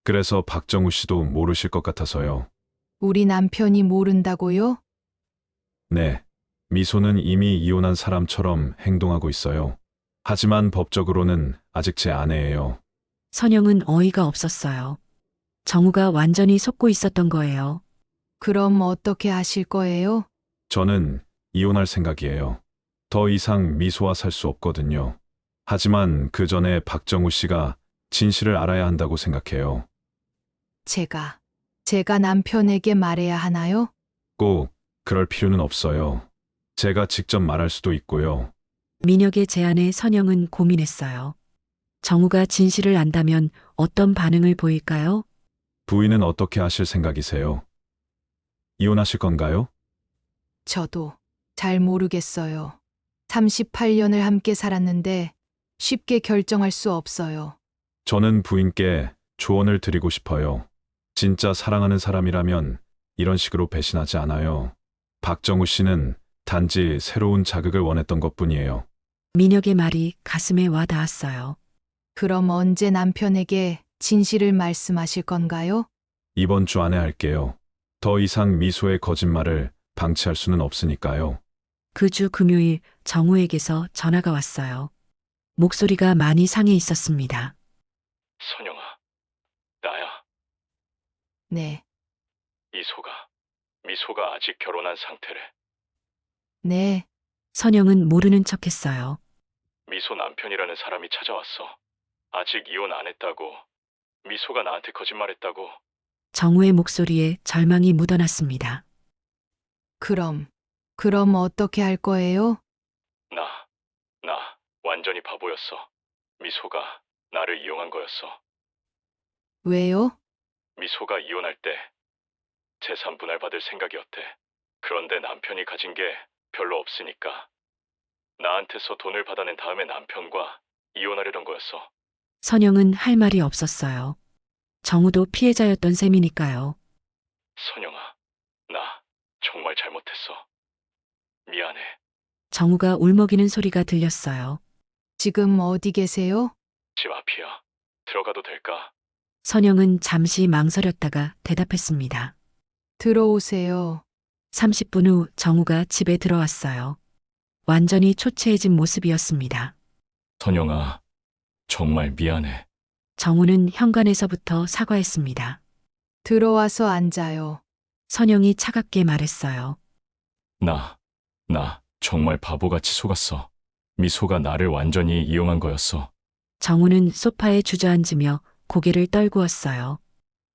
S9: 그래서 박정우 씨도 모르실 것 같아서요.
S1: 우리 남편이 모른다고요?
S9: 네, 미소는 이미 이혼한 사람처럼 행동하고 있어요. 하지만 법적으로는 아직 제 아내예요.
S2: 선영은 어이가 없었어요. 정우가 완전히 속고 있었던 거예요.
S1: 그럼 어떻게 하실 거예요?
S9: 저는 이혼할 생각이에요. 더 이상 미소와 살 수 없거든요. 하지만 그 전에 박정우 씨가 진실을 알아야 한다고 생각해요.
S1: 제가 남편에게 말해야 하나요?
S9: 꼭 그럴 필요는 없어요. 제가 직접 말할 수도 있고요.
S2: 민혁의 제안에 선영은 고민했어요. 정우가 진실을 안다면 어떤 반응을 보일까요?
S9: 부인은 어떻게 하실 생각이세요? 이혼하실 건가요?
S1: 저도 잘 모르겠어요. 38년을 함께 살았는데 쉽게 결정할 수 없어요.
S9: 저는 부인께 조언을 드리고 싶어요. 진짜 사랑하는 사람이라면 이런 식으로 배신하지 않아요. 박정우 씨는 단지 새로운 자극을 원했던 것뿐이에요.
S2: 민혁의 말이 가슴에 와 닿았어요.
S1: 그럼 언제 남편에게 진실을 말씀하실 건가요?
S9: 이번 주 안에 할게요. 더 이상 미소의 거짓말을 방치할 수는 없으니까요.
S2: 그 주 금요일 정우에게서 전화가 왔어요. 목소리가 많이 상해 있었습니다.
S3: 선영아, 나야.
S1: 네,
S3: 미소가 아직 결혼한 상태래.
S1: 네,
S2: 선영은 모르는 척했어요.
S3: 미소 남편이라는 사람이 찾아왔어. 아직 이혼 안 했다고. 미소가 나한테 거짓말했다고.
S2: 정우의 목소리에 절망이 묻어났습니다.
S1: 그럼 어떻게 할 거예요?
S3: 나 완전히 바보였어. 미소가 나를 이용한 거였어.
S1: 왜요?
S3: 미소가 이혼할 때 재산 분할 받을 생각이었대. 그런데 남편이 가진 게 별로 없으니까 나한테서 돈을 받아낸 다음에 남편과 이혼하려던 거였어.
S2: 선영은 할 말이 없었어요. 정우도 피해자였던 셈이니까요.
S3: 선영아, 나 정말 잘못했어. 미안해.
S2: 정우가 울먹이는 소리가 들렸어요.
S1: 지금 어디 계세요?
S3: 집 앞이야. 들어가도 될까?
S2: 선영은 잠시 망설였다가 대답했습니다.
S1: 들어오세요.
S2: 30분 후 정우가 집에 들어왔어요. 완전히 초췌해진 모습이었습니다.
S3: 선영아, 정말 미안해.
S2: 정우는 현관에서부터 사과했습니다.
S1: 들어와서 앉아요.
S2: 선영이 차갑게 말했어요.
S3: 나 정말 바보같이 속았어. 미소가 나를 완전히 이용한 거였어.
S2: 정우는 소파에 주저앉으며 고개를 떨구었어요.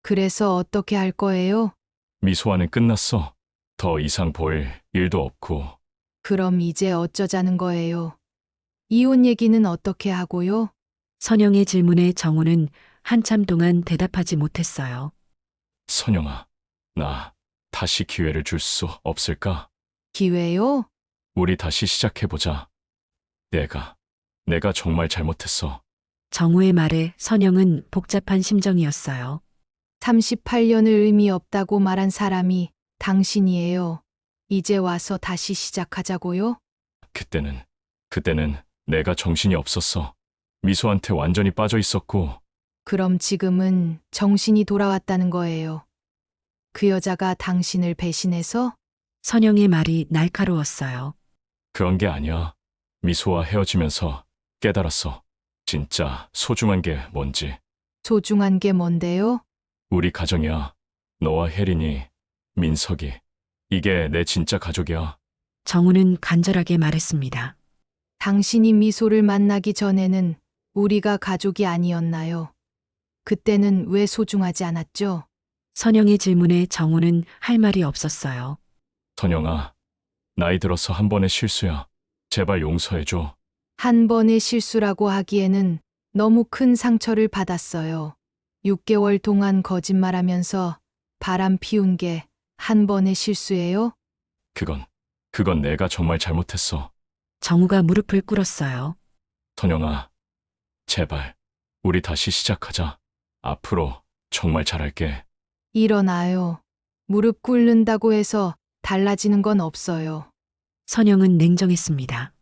S1: 그래서 어떻게 할 거예요?
S3: 미소와는 끝났어. 더 이상 볼 일도 없고.
S1: 그럼 이제 어쩌자는 거예요? 이혼 얘기는 어떻게 하고요?
S2: 선영의 질문에 정우는 한참 동안 대답하지 못했어요.
S3: 선영아, 나 다시 기회를 줄 수 없을까?
S1: 기회요?
S3: 우리 다시 시작해보자. 내가 정말 잘못했어.
S2: 정우의 말에 선영은 복잡한 심정이었어요.
S1: 38년을 의미 없다고 말한 사람이 당신이에요. 이제 와서 다시 시작하자고요?
S3: 그때는 내가 정신이 없었어. 미소한테 완전히 빠져 있었고.
S1: 그럼 지금은 정신이 돌아왔다는 거예요. 그 여자가 당신을 배신해서?
S2: 선영의 말이 날카로웠어요.
S3: 그런 게 아니야. 미소와 헤어지면서 깨달았어. 진짜 소중한 게 뭔지.
S1: 소중한 게 뭔데요?
S3: 우리 가정이야. 너와 혜린이, 민석이. 이게 내 진짜 가족이야.
S2: 정우는 간절하게 말했습니다.
S1: 당신이 미소를 만나기 전에는 우리가 가족이 아니었나요? 그때는 왜 소중하지 않았죠?
S2: 선영의 질문에 정우는 할 말이 없었어요.
S3: 선영아, 나이 들어서 한 번의 실수야. 제발 용서해줘.
S1: 한 번의 실수라고 하기에는 너무 큰 상처를 받았어요. 6개월 동안 거짓말하면서 바람 피운 게 한 번의 실수예요?
S3: 그건 내가 정말 잘못했어.
S2: 정우가 무릎을 꿇었어요.
S3: 선영아, 제발, 우리 다시 시작하자. 앞으로 정말 잘할게.
S1: 일어나요. 무릎 꿇는다고 해서 달라지는 건 없어요.
S2: 선영은 냉정했습니다.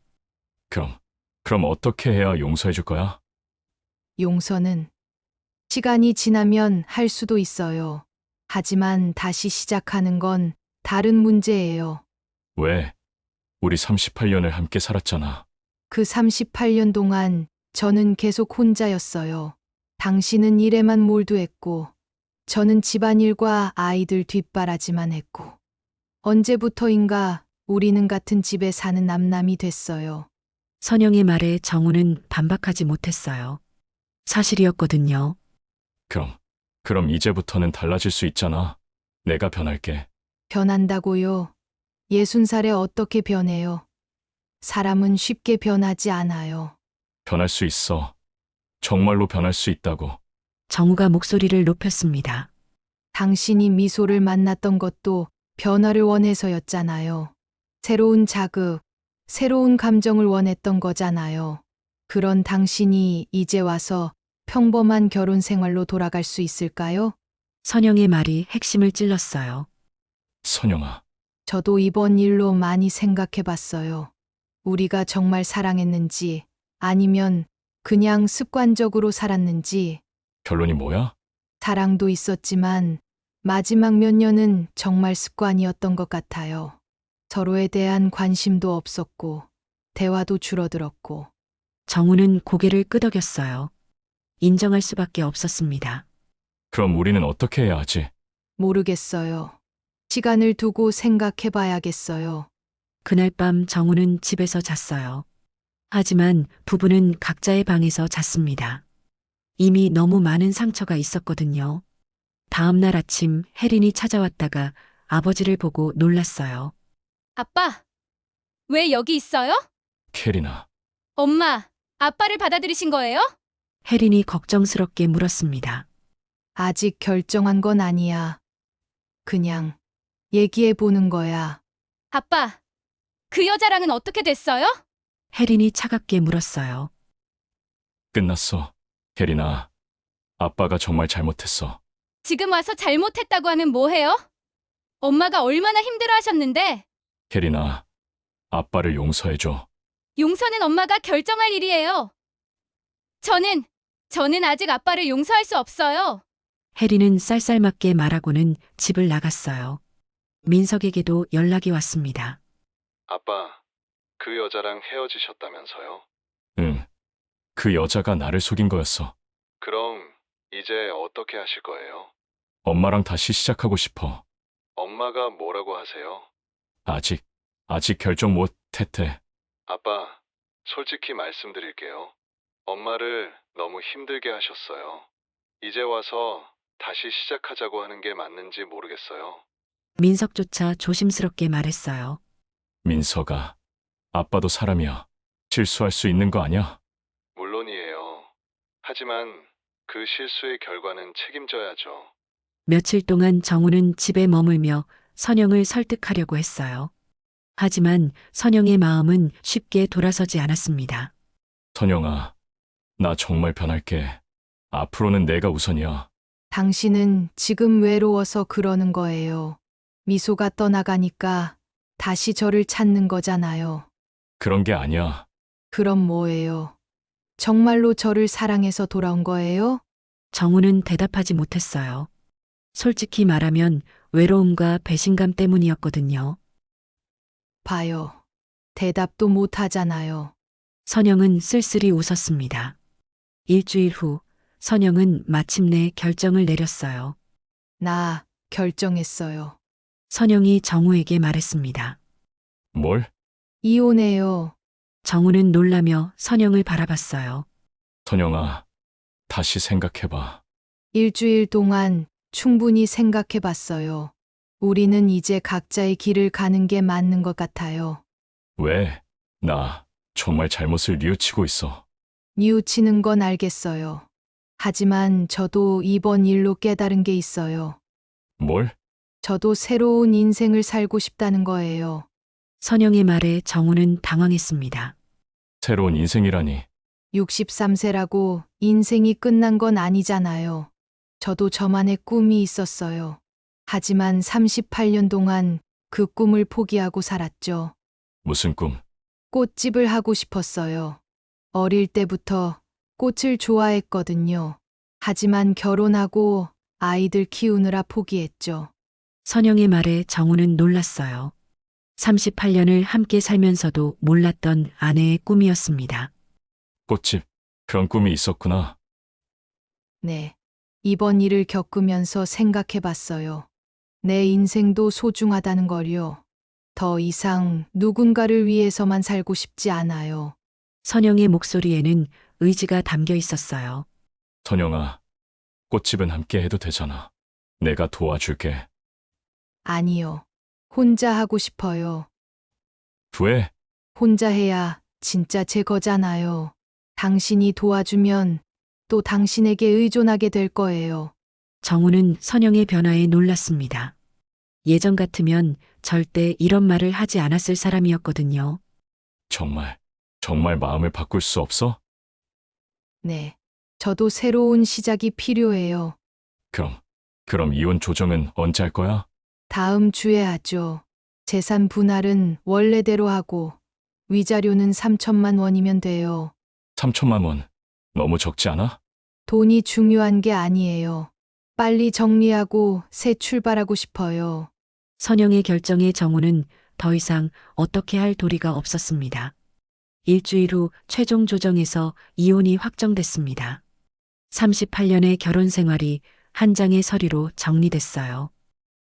S3: 그럼 어떻게 해야 용서해 줄 거야?
S1: 용서는 시간이 지나면 할 수도 있어요. 하지만 다시 시작하는 건 다른 문제예요.
S3: 왜? 우리 38년을 함께 살았잖아.
S1: 그 38년 동안 저는 계속 혼자였어요. 당신은 일에만 몰두했고, 저는 집안일과 아이들 뒷바라지만 했고, 언제부터인가 우리는 같은 집에 사는 남남이 됐어요.
S2: 선영의 말에 정우는 반박하지 못했어요. 사실이었거든요.
S3: 그럼 이제부터는 달라질 수 있잖아. 내가 변할게.
S1: 변한다고요? 60살에 어떻게 변해요? 사람은 쉽게 변하지 않아요.
S3: 변할 수 있어. 정말로 변할 수 있다고.
S2: 정우가 목소리를 높였습니다.
S1: 당신이 미소를 만났던 것도 변화를 원해서였잖아요. 새로운 자극, 새로운 감정을 원했던 거잖아요. 그런 당신이 이제 와서 평범한 결혼 생활로 돌아갈 수 있을까요?
S2: 선영의 말이 핵심을 찔렀어요.
S3: 선영아,
S1: 저도 이번 일로 많이 생각해 봤어요. 우리가 정말 사랑했는지 아니면 그냥 습관적으로 살았는지.
S3: 결론이 뭐야?
S1: 사랑도 있었지만 마지막 몇 년은 정말 습관이었던 것 같아요. 서로에 대한 관심도 없었고 대화도 줄어들었고.
S2: 정우는 고개를 끄덕였어요. 인정할 수밖에 없었습니다.
S3: 그럼 우리는 어떻게 해야 하지?
S1: 모르겠어요. 시간을 두고 생각해 봐야겠어요.
S2: 그날 밤 정우는 집에서 잤어요. 하지만 부부는 각자의 방에서 잤습니다. 이미 너무 많은 상처가 있었거든요. 다음 날 아침 혜린이 찾아왔다가 아버지를 보고 놀랐어요.
S4: 아빠, 왜 여기 있어요?
S3: 캐리나,
S4: 엄마, 아빠를 받아들이신 거예요?
S2: 혜린이 걱정스럽게 물었습니다.
S1: 아직 결정한 건 아니야. 그냥 얘기해 보는 거야.
S4: 아빠, 그 여자랑은 어떻게 됐어요?
S2: 혜린이 차갑게 물었어요.
S3: 끝났어. 캐리나, 아빠가 정말 잘못했어.
S4: 지금 와서 잘못했다고 하면 뭐해요? 엄마가 얼마나 힘들어 하셨는데.
S3: 캐리나, 아빠를 용서해줘.
S4: 용서는 엄마가 결정할 일이에요. 저는 아직 아빠를 용서할 수 없어요.
S2: 혜린은 쌀쌀맞게 말하고는 집을 나갔어요. 민석에게도 연락이 왔습니다.
S5: 아빠, 그 여자랑 헤어지셨다면서요?
S3: 응. 그 여자가 나를 속인 거였어.
S5: 그럼 이제 어떻게 하실 거예요?
S3: 엄마랑 다시 시작하고 싶어.
S5: 엄마가 뭐라고 하세요?
S3: 아직 결정 못 했대.
S5: 아빠, 솔직히 말씀드릴게요. 엄마를 너무 힘들게 하셨어요. 이제 와서 다시 시작하자고 하는 게 맞는지 모르겠어요.
S2: 민석조차 조심스럽게 말했어요.
S3: 민서가, 아빠도 사람이야. 실수할 수 있는 거 아니야?
S5: 물론이에요. 하지만 그 실수의 결과는 책임져야죠.
S2: 며칠 동안 정우는 집에 머물며 선영을 설득하려고 했어요. 하지만 선영의 마음은 쉽게 돌아서지 않았습니다.
S3: 선영아, 나 정말 변할게. 앞으로는 내가 우선이야.
S1: 당신은 지금 외로워서 그러는 거예요. 미소가 떠나가니까 다시 저를 찾는 거잖아요.
S3: 그런 게 아니야.
S1: 그럼 뭐예요? 정말로 저를 사랑해서 돌아온 거예요?
S2: 정우는 대답하지 못했어요. 솔직히 말하면 외로움과 배신감 때문이었거든요.
S1: 봐요. 대답도 못 하잖아요.
S2: 선영은 쓸쓸히 웃었습니다. 일주일 후 선영은 마침내 결정을 내렸어요.
S1: 나 결정했어요.
S2: 선영이 정우에게 말했습니다.
S3: 뭘?
S1: 이혼해요.
S2: 정우는 놀라며 선영을 바라봤어요.
S3: 선영아, 다시 생각해봐.
S1: 일주일 동안 충분히 생각해 봤어요. 우리는 이제 각자의 길을 가는 게 맞는 것 같아요.
S3: 왜? 나 정말 잘못을 뉘우치고 있어.
S1: 뉘우치는 건 알겠어요. 하지만 저도 이번 일로 깨달은 게 있어요.
S3: 뭘?
S1: 저도 새로운 인생을 살고 싶다는 거예요.
S2: 선영의 말에 정우는 당황했습니다.
S3: 새로운 인생이라니.
S1: 63세라고 인생이 끝난 건 아니잖아요. 저도 저만의 꿈이 있었어요. 하지만 38년 동안 그 꿈을 포기하고 살았죠.
S3: 무슨 꿈?
S1: 꽃집을 하고 싶었어요. 어릴 때부터 꽃을 좋아했거든요. 하지만 결혼하고 아이들 키우느라 포기했죠.
S2: 선영의 말에 정우는 놀랐어요. 38년을 함께 살면서도 몰랐던 아내의 꿈이었습니다.
S3: 꽃집. 그런 꿈이 있었구나.
S1: 네. 이번 일을 겪으면서 생각해 봤어요. 내 인생도 소중하다는 걸요. 더 이상 누군가를 위해서만 살고 싶지 않아요.
S2: 선영의 목소리에는 의지가 담겨 있었어요.
S3: 선영아, 꽃집은 함께 해도 되잖아. 내가 도와줄게.
S1: 아니요. 혼자 하고 싶어요.
S3: 왜?
S1: 혼자 해야 진짜 제 거잖아요. 당신이 도와주면 또 당신에게 의존하게 될 거예요.
S2: 정우는 선영의 변화에 놀랐습니다. 예전 같으면 절대 이런 말을 하지 않았을 사람이었거든요.
S3: 정말 마음을 바꿀 수 없어?
S1: 네. 저도 새로운 시작이 필요해요.
S3: 그럼 이혼 조정은 언제 할 거야?
S1: 다음 주에 하죠. 재산 분할은 원래대로 하고 위자료는 3천만 원이면 돼요.
S3: 3천만 원. 너무 적지 않아?
S1: 돈이 중요한 게 아니에요. 빨리 정리하고 새 출발하고 싶어요.
S2: 선영의 결정에 정우는 더 이상 어떻게 할 도리가 없었습니다. 일주일 후 최종 조정에서 이혼이 확정됐습니다. 38년의 결혼 생활이 한 장의 서류로 정리됐어요.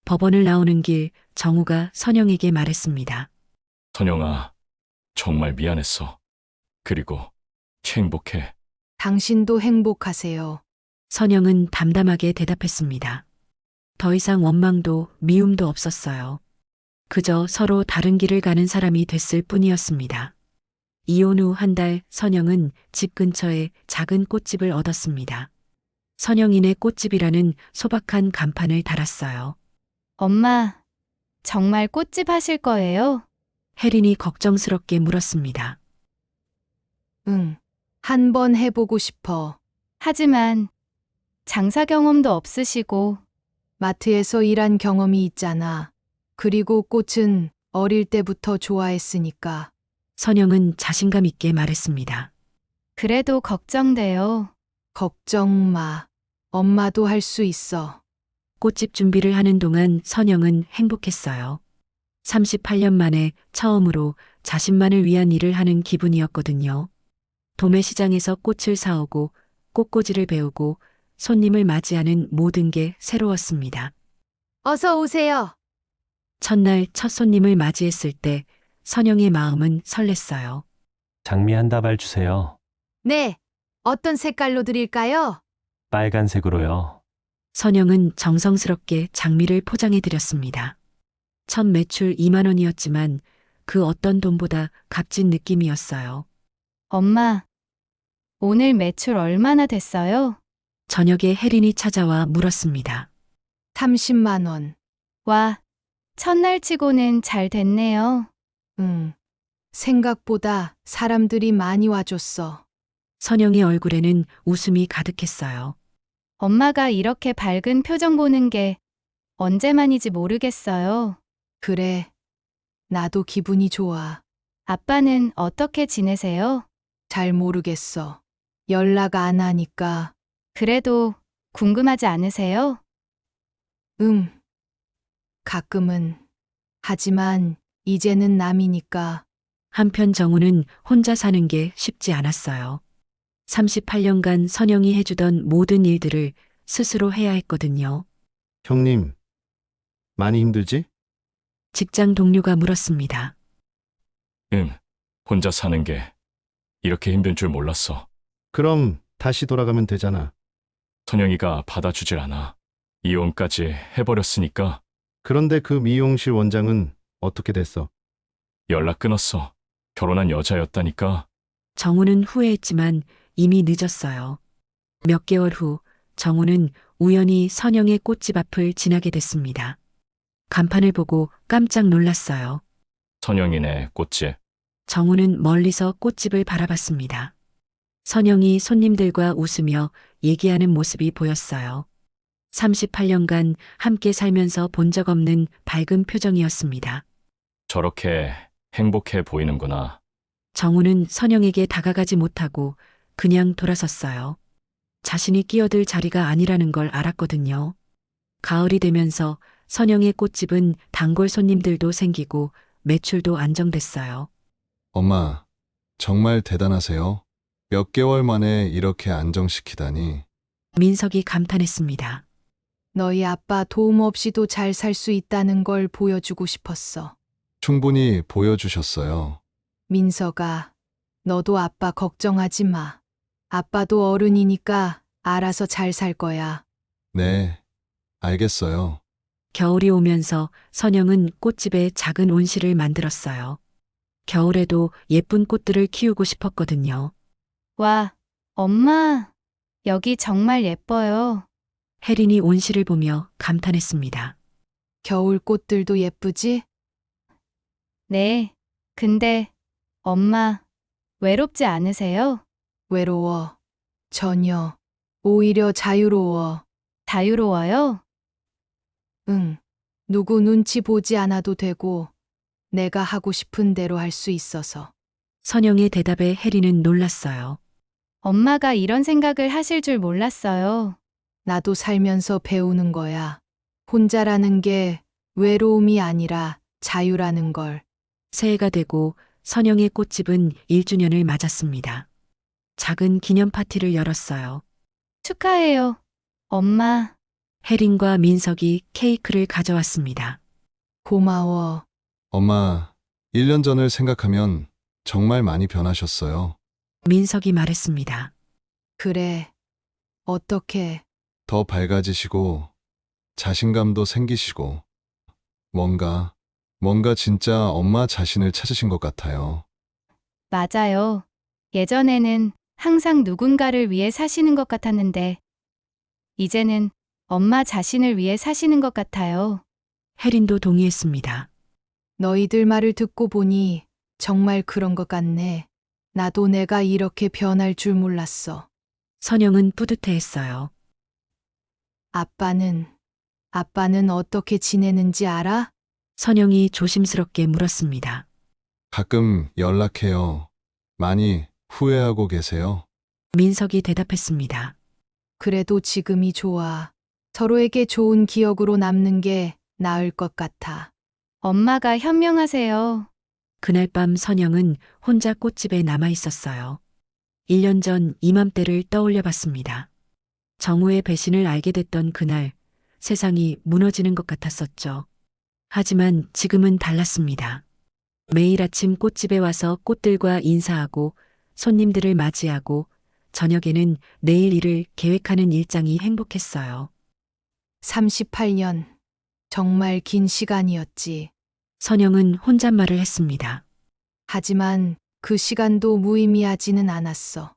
S2: 법원을 나오는 길 정우가 선영에게 말했습니다.
S3: 선영아, 정말 미안했어. 그리고 행복해.
S1: 당신도 행복하세요.
S2: 선영은 담담하게 대답했습니다. 더 이상 원망도 미움도 없었어요. 그저 서로 다른 길을 가는 사람이 됐을 뿐이었습니다. 이혼 후 한 달 선영은 집 근처에 작은 꽃집을 얻었습니다. 선영이네 꽃집이라는 소박한 간판을 달았어요.
S4: 엄마, 정말 꽃집 하실 거예요?
S2: 혜린이 걱정스럽게 물었습니다.
S1: 응. 한번 해보고 싶어.
S4: 하지만 장사 경험도 없으시고
S1: 마트에서 일한 경험이 있잖아. 그리고 꽃은 어릴 때부터 좋아했으니까.
S2: 선영은 자신감 있게 말했습니다.
S4: 그래도 걱정돼요.
S1: 걱정 마. 엄마도 할 수 있어.
S2: 꽃집 준비를 하는 동안 선영은 행복했어요. 38년 만에 처음으로 자신만을 위한 일을 하는 기분이었거든요. 도매시장에서 꽃을 사오고 꽃꽂이를 배우고 손님을 맞이하는 모든 게 새로웠습니다.
S1: 어서 오세요.
S2: 첫날 첫 손님을 맞이했을 때 선영의 마음은 설렜어요.
S10: 장미 한 다발 주세요.
S1: 네. 어떤 색깔로 드릴까요?
S10: 빨간색으로요.
S2: 선영은 정성스럽게 장미를 포장해 드렸습니다. 첫 매출 2만 원이었지만 그 어떤 돈보다 값진 느낌이었어요.
S4: 엄마, 오늘 매출 얼마나 됐어요?
S2: 저녁에 혜린이 찾아와 물었습니다.
S1: 30만 원.
S4: 와, 첫날 치고는 잘 됐네요.
S1: 응. 생각보다 사람들이 많이 와줬어.
S2: 선영의 얼굴에는 웃음이 가득했어요.
S4: 엄마가 이렇게 밝은 표정 보는 게 언제만이지 모르겠어요.
S1: 그래. 나도 기분이 좋아.
S4: 아빠는 어떻게 지내세요?
S1: 잘 모르겠어. 연락 안 하니까.
S4: 그래도 궁금하지 않으세요?
S1: 가끔은. 하지만 이제는 남이니까.
S2: 한편 정우는 혼자 사는 게 쉽지 않았어요. 38년간 선영이 해주던 모든 일들을 스스로 해야 했거든요.
S11: 형님, 많이 힘들지?
S2: 직장 동료가 물었습니다.
S3: 혼자 사는 게 이렇게 힘든 줄 몰랐어.
S11: 그럼 다시 돌아가면 되잖아.
S3: 선영이가 받아주질 않아. 이혼까지 해버렸으니까
S11: 그런데 그 미용실 원장은 어떻게 됐어?
S3: 연락 끊었어. 결혼한 여자였다니까.
S2: 정우는 후회했지만 이미 늦었어요. 몇 개월 후 정우는 우연히 선영의 꽃집 앞을 지나게 됐습니다. 간판을 보고 깜짝 놀랐어요.
S3: 선영이네, 꽃집.
S2: 정우는 멀리서 꽃집을 바라봤습니다. 선영이 손님들과 웃으며 얘기하는 모습이 보였어요. 38년간 함께 살면서 본 적 없는 밝은 표정이었습니다.
S3: 저렇게 행복해 보이는구나.
S2: 정우는 선영에게 다가가지 못하고 그냥 돌아섰어요. 자신이 끼어들 자리가 아니라는 걸 알았거든요. 가을이 되면서 선영의 꽃집은 단골 손님들도 생기고 매출도 안정됐어요.
S5: 엄마, 정말 대단하세요. 몇 개월 만에 이렇게 안정시키다니.
S2: 민석이 감탄했습니다.
S1: 너희 아빠 도움 없이도 잘 살 수 있다는 걸 보여주고 싶었어.
S5: 충분히 보여주셨어요.
S1: 민석아, 너도 아빠 걱정하지 마. 아빠도 어른이니까 알아서 잘 살 거야.
S5: 네, 알겠어요.
S2: 겨울이 오면서 선영은 꽃집에 작은 온실을 만들었어요. 겨울에도 예쁜 꽃들을 키우고 싶었거든요.
S4: 와, 엄마, 여기 정말 예뻐요.
S2: 혜린이 온실을 보며 감탄했습니다.
S1: 겨울 꽃들도 예쁘지?
S4: 네. 근데, 엄마, 외롭지 않으세요?
S1: 외로워. 전혀. 오히려 자유로워.
S4: 자유로워요?
S1: 응. 누구 눈치 보지 않아도 되고, 내가 하고 싶은 대로 할 수 있어서.
S2: 선영의 대답에 혜린은 놀랐어요.
S4: 엄마가 이런 생각을 하실 줄 몰랐어요.
S1: 나도 살면서 배우는 거야. 혼자라는 게 외로움이 아니라 자유라는 걸.
S2: 새해가 되고 선영의 꽃집은 1주년을 맞았습니다. 작은 기념 파티를 열었어요.
S4: 축하해요. 엄마,
S2: 혜린과 민석이 케이크를 가져왔습니다.
S1: 고마워.
S5: 엄마, 1년 전을 생각하면 정말 많이 변하셨어요.
S2: 민석이 말했습니다.
S1: 그래. 어떻게.
S5: 더 밝아지시고, 자신감도 생기시고, 뭔가 진짜 엄마 자신을 찾으신 것 같아요.
S4: 맞아요. 예전에는 항상 누군가를 위해 사시는 것 같았는데, 이제는 엄마 자신을 위해 사시는 것 같아요.
S2: 혜린도 동의했습니다.
S1: 너희들 말을 듣고 보니 정말 그런 것 같네. 나도 내가 이렇게 변할 줄 몰랐어.
S2: 선영은 뿌듯해했어요.
S1: 아빠는 어떻게 지내는지 알아?
S2: 선영이 조심스럽게 물었습니다.
S5: 가끔 연락해요. 많이 후회하고 계세요.
S2: 민석이 대답했습니다.
S1: 그래도 지금이 좋아. 서로에게 좋은 기억으로 남는 게 나을 것 같아.
S4: 엄마가 현명하세요.
S2: 그날 밤 선영은 혼자 꽃집에 남아 있었어요. 1년 전 이맘때를 떠올려 봤습니다. 정우의 배신을 알게 됐던 그날 세상이 무너지는 것 같았었죠. 하지만 지금은 달랐습니다. 매일 아침 꽃집에 와서 꽃들과 인사하고 손님들을 맞이하고 저녁에는 내일 일을 계획하는 일상이 행복했어요.
S1: 38년. 정말 긴 시간이었지.
S2: 선영은 혼잣말을 했습니다.
S1: 하지만 그 시간도 무의미하지는 않았어.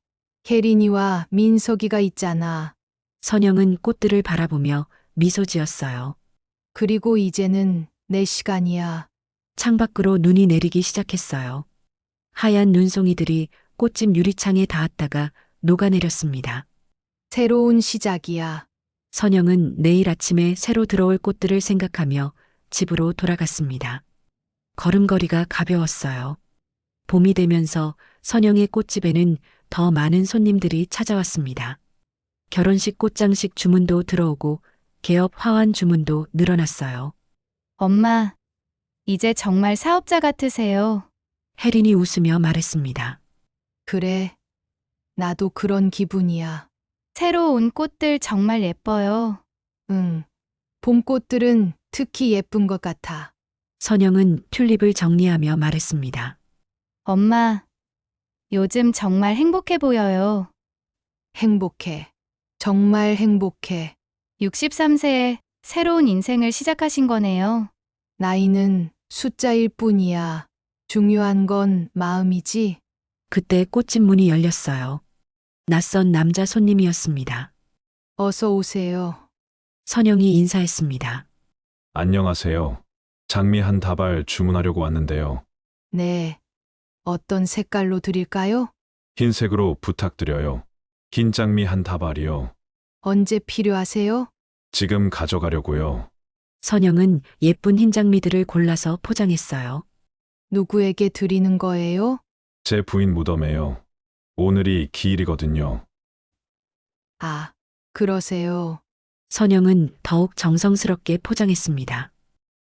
S1: 혜린이와 민석이가 있잖아.
S2: 선영은 꽃들을 바라보며 미소 지었어요.
S1: 그리고 이제는 내 시간이야.
S2: 창밖으로 눈이 내리기 시작했어요. 하얀 눈송이들이 꽃집 유리창에 닿았다가 녹아내렸습니다.
S1: 새로운 시작이야.
S2: 선영은 내일 아침에 새로 들어올 꽃들을 생각하며 집으로 돌아갔습니다. 걸음걸이가 가벼웠어요. 봄이 되면서 선영의 꽃집에는 더 많은 손님들이 찾아왔습니다. 결혼식 꽃장식 주문도 들어오고 개업 화환 주문도 늘어났어요.
S4: 엄마, 이제 정말 사업자 같으세요.
S2: 혜린이 웃으며 말했습니다.
S1: 그래. 나도 그런 기분이야.
S4: 새로 온 꽃들 정말 예뻐요.
S1: 응. 봄꽃들은 특히 예쁜 것 같아.
S2: 선영은 튤립을 정리하며 말했습니다.
S4: 엄마, 요즘 정말 행복해 보여요.
S1: 행복해. 정말 행복해.
S4: 63세에 새로운 인생을 시작하신 거네요.
S1: 나이는 숫자일 뿐이야. 중요한 건 마음이지.
S2: 그때 꽃집 문이 열렸어요. 낯선 남자 손님이었습니다.
S1: 어서 오세요.
S2: 선영이 인사했습니다.
S9: 안녕하세요. 장미 한 다발 주문하려고 왔는데요.
S1: 네. 어떤 색깔로 드릴까요?
S9: 흰색으로 부탁드려요. 긴 장미 한 다발이요.
S1: 언제 필요하세요?
S9: 지금 가져가려고요.
S2: 선영은 예쁜 흰 장미들을 골라서 포장했어요.
S1: 누구에게 드리는 거예요?
S9: 제 부인 무덤에요. 오늘이 기일이거든요.
S1: 아, 그러세요.
S2: 선영은 더욱 정성스럽게 포장했습니다.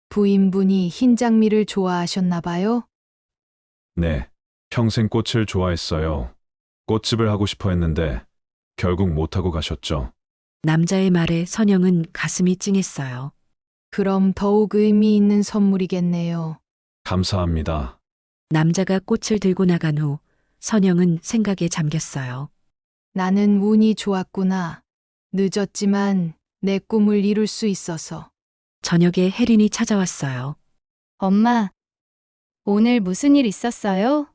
S1: 부인분이 흰 장미를 좋아하셨나 봐요?
S9: 네. 평생 꽃을 좋아했어요. 꽃집을 하고 싶어 했는데 결국 못하고 가셨죠.
S2: 남자의 말에 선영은 가슴이 찡했어요.
S1: 그럼 더욱 의미 있는 선물이겠네요.
S9: 감사합니다.
S2: 남자가 꽃을 들고 나간 후 선영은 생각에 잠겼어요.
S1: 나는 운이 좋았구나. 늦었지만 내 꿈을 이룰 수 있어서.
S2: 저녁에 혜린이 찾아왔어요.
S4: 엄마, 오늘 무슨 일 있었어요?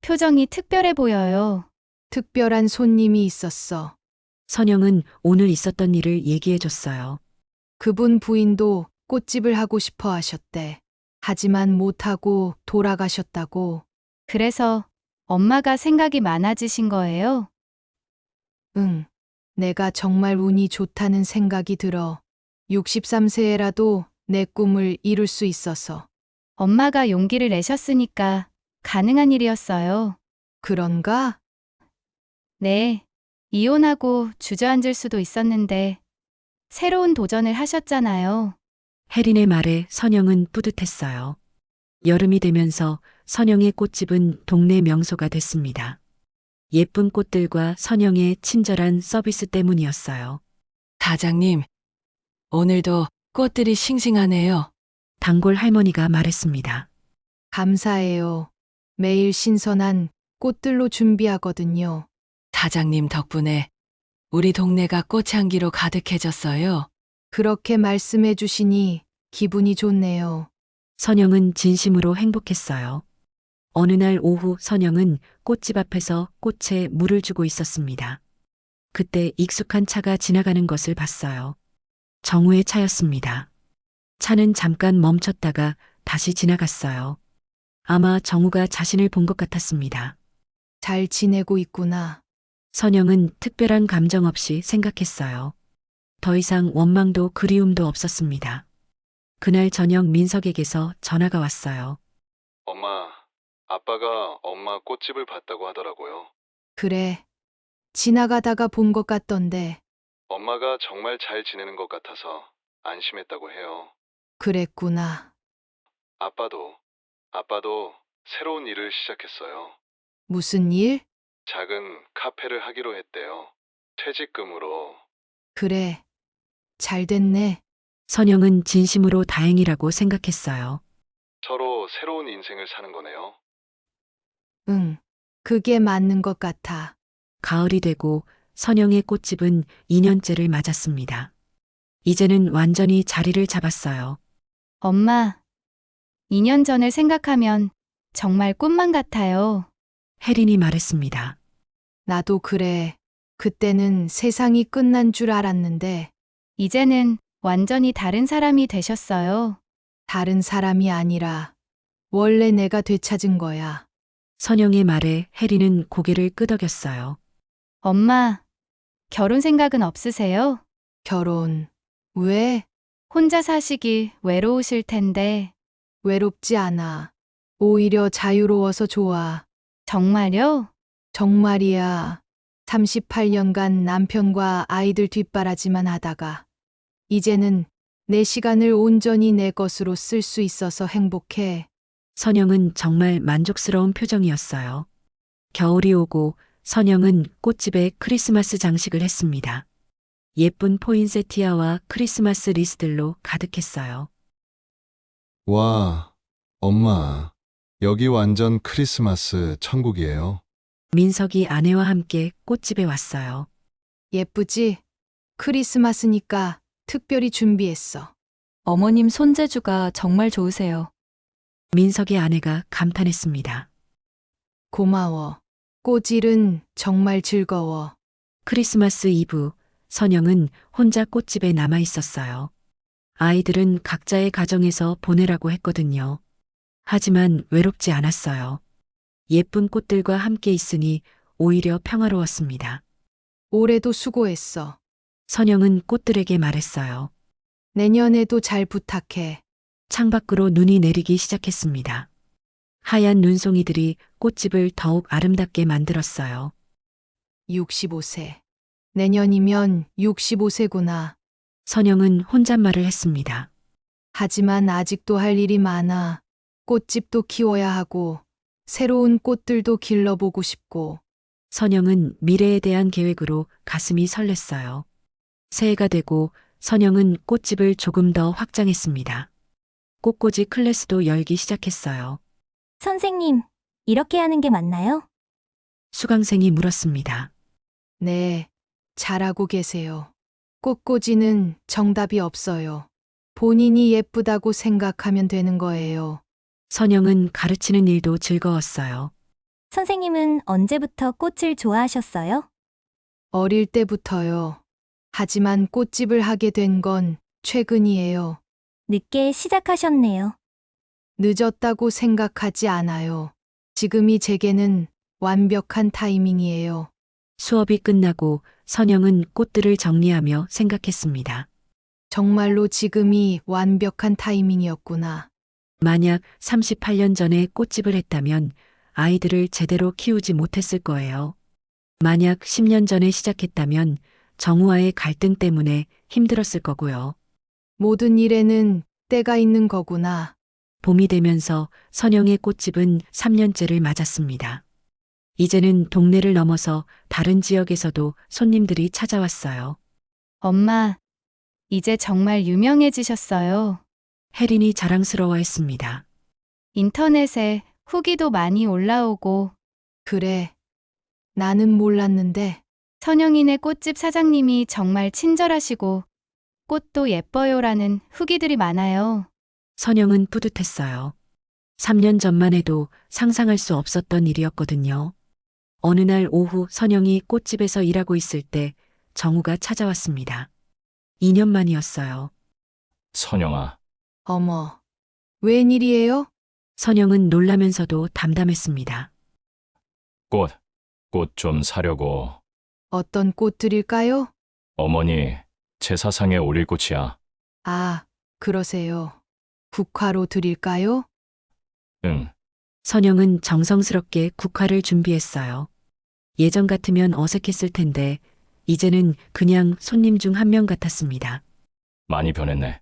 S4: 표정이 특별해 보여요.
S1: 특별한 손님이 있었어.
S2: 선영은 오늘 있었던 일을 얘기해 줬어요.
S1: 그분 부인도 꽃집을 하고 싶어 하셨대. 하지만 못하고 돌아가셨다고.
S4: 그래서 엄마가 생각이 많아지신 거예요?
S1: 응. 내가 정말 운이 좋다는 생각이 들어. 63세라도 내 꿈을 이룰 수 있어서.
S4: 엄마가 용기를 내셨으니까 가능한 일이었어요.
S1: 그런가?
S4: 네. 이혼하고 주저앉을 수도 있었는데 새로운 도전을 하셨잖아요.
S2: 혜린의 말에 선영은 뿌듯했어요. 여름이 되면서 선영의 꽃집은 동네 명소가 됐습니다. 예쁜 꽃들과 선영의 친절한 서비스 때문이었어요.
S12: 사장님, 오늘도 꽃들이 싱싱하네요.
S2: 단골 할머니가 말했습니다.
S1: 감사해요. 매일 신선한 꽃들로 준비하거든요.
S12: 사장님 덕분에 우리 동네가 꽃향기로 가득해졌어요.
S1: 그렇게 말씀해 주시니 기분이 좋네요.
S2: 선영은 진심으로 행복했어요. 어느 날 오후 선영은 꽃집 앞에서 꽃에 물을 주고 있었습니다. 그때 익숙한 차가 지나가는 것을 봤어요. 정우의 차였습니다. 차는 잠깐 멈췄다가 다시 지나갔어요. 아마 정우가 자신을 본 것 같았습니다.
S1: 잘 지내고 있구나.
S2: 선영은 특별한 감정 없이 생각했어요. 더 이상 원망도 그리움도 없었습니다. 그날 저녁 민석에게서 전화가 왔어요.
S5: 엄마, 아빠가 엄마 꽃집을 봤다고 하더라고요.
S1: 그래. 지나가다가 본 것 같던데.
S5: 엄마가 정말 잘 지내는 것 같아서 안심했다고 해요.
S1: 그랬구나.
S5: 아빠도 새로운 일을 시작했어요.
S1: 무슨 일?
S5: 작은 카페를 하기로 했대요. 퇴직금으로.
S1: 그래. 잘 됐네.
S2: 선영은 진심으로 다행이라고 생각했어요.
S5: 서로 새로운 인생을 사는 거네요.
S1: 응. 그게 맞는 것 같아.
S2: 가을이 되고 선영의 꽃집은 2년째를 맞았습니다. 이제는 완전히 자리를 잡았어요.
S4: 엄마, 2년 전을 생각하면 정말 꿈만 같아요.
S2: 혜린이 말했습니다.
S1: 나도 그래. 그때는 세상이 끝난 줄 알았는데
S4: 이제는 완전히 다른 사람이 되셨어요.
S1: 다른 사람이 아니라 원래 내가 되찾은 거야.
S2: 선영의 말에 혜린은 고개를 끄덕였어요.
S4: 엄마, 결혼 생각은 없으세요?
S1: 결혼. 왜?
S4: 혼자 사시기 외로우실 텐데.
S1: 외롭지 않아. 오히려 자유로워서 좋아.
S4: 정말요?
S1: 정말이야. 38년간 남편과 아이들 뒷바라지만 하다가 이제는 내 시간을 온전히 내 것으로 쓸 수 있어서 행복해.
S2: 선영은 정말 만족스러운 표정이었어요. 겨울이 오고 선영은 꽃집에 크리스마스 장식을 했습니다. 예쁜 포인세티아와 크리스마스 리스들로 가득했어요.
S5: 와, 엄마. 여기 완전 크리스마스 천국이에요.
S2: 민석이 아내와 함께 꽃집에 왔어요.
S1: 예쁘지? 크리스마스니까 특별히 준비했어.
S13: 어머님 손재주가 정말 좋으세요.
S2: 민석의 아내가 감탄했습니다.
S1: 고마워. 꽃일은 정말 즐거워.
S2: 크리스마스 이브, 선영은 혼자 꽃집에 남아 있었어요. 아이들은 각자의 가정에서 보내라고 했거든요. 하지만 외롭지 않았어요. 예쁜 꽃들과 함께 있으니 오히려 평화로웠습니다.
S1: 올해도 수고했어.
S2: 선영은 꽃들에게 말했어요.
S1: 내년에도 잘 부탁해.
S2: 창밖으로 눈이 내리기 시작했습니다. 하얀 눈송이들이 꽃집을 더욱 아름답게 만들었어요.
S1: 65세. 내년이면 65세구나.
S2: 선영은 혼잣말을 했습니다.
S1: 하지만 아직도 할 일이 많아. 꽃집도 키워야 하고, 새로운 꽃들도 길러보고 싶고.
S2: 선영은 미래에 대한 계획으로 가슴이 설렜어요. 새해가 되고 선영은 꽃집을 조금 더 확장했습니다. 꽃꽂이 클래스도 열기 시작했어요.
S14: 선생님, 이렇게 하는 게 맞나요?
S2: 수강생이 물었습니다.
S1: 네, 잘하고 계세요. 꽃꽂이는 정답이 없어요. 본인이 예쁘다고 생각하면 되는 거예요.
S2: 선영은 가르치는 일도 즐거웠어요.
S14: 선생님은 언제부터 꽃을 좋아하셨어요?
S1: 어릴 때부터요. 하지만 꽃집을 하게 된 건 최근이에요.
S14: 늦게 시작하셨네요.
S1: 늦었다고 생각하지 않아요. 지금이 제게는 완벽한 타이밍이에요.
S2: 수업이 끝나고 선영은 꽃들을 정리하며 생각했습니다.
S1: 정말로 지금이 완벽한 타이밍이었구나.
S2: 만약 38년 전에 꽃집을 했다면 아이들을 제대로 키우지 못했을 거예요. 만약 10년 전에 시작했다면 정우와의 갈등 때문에 힘들었을 거고요.
S1: 모든 일에는 때가 있는 거구나.
S2: 봄이 되면서 선영의 꽃집은 3년째를 맞았습니다. 이제는 동네를 넘어서 다른 지역에서도 손님들이 찾아왔어요.
S4: 엄마, 이제 정말 유명해지셨어요.
S2: 혜린이 자랑스러워했습니다.
S4: 인터넷에 후기도 많이 올라오고.
S1: 그래. 나는 몰랐는데.
S4: 선영이네 꽃집 사장님이 정말 친절하시고 꽃도 예뻐요라는 후기들이 많아요.
S2: 선영은 뿌듯했어요. 3년 전만 해도 상상할 수 없었던 일이었거든요. 어느 날 오후 선영이 꽃집에서 일하고 있을 때 정우가 찾아왔습니다. 2년 만이었어요.
S3: 선영아,
S1: 어머. 웬일이에요?
S2: 선영은 놀라면서도 담담했습니다.
S3: 꽃 좀 사려고.
S1: 어떤 꽃들일까요?
S3: 어머니, 제사상에 올릴 꽃이야.
S1: 아, 그러세요. 국화로 드릴까요?
S3: 응,
S2: 선영은 정성스럽게 국화를 준비했어요. 예전 같으면 어색했을 텐데 이제는 그냥 손님 중 한 명 같았습니다.
S3: 많이 변했네.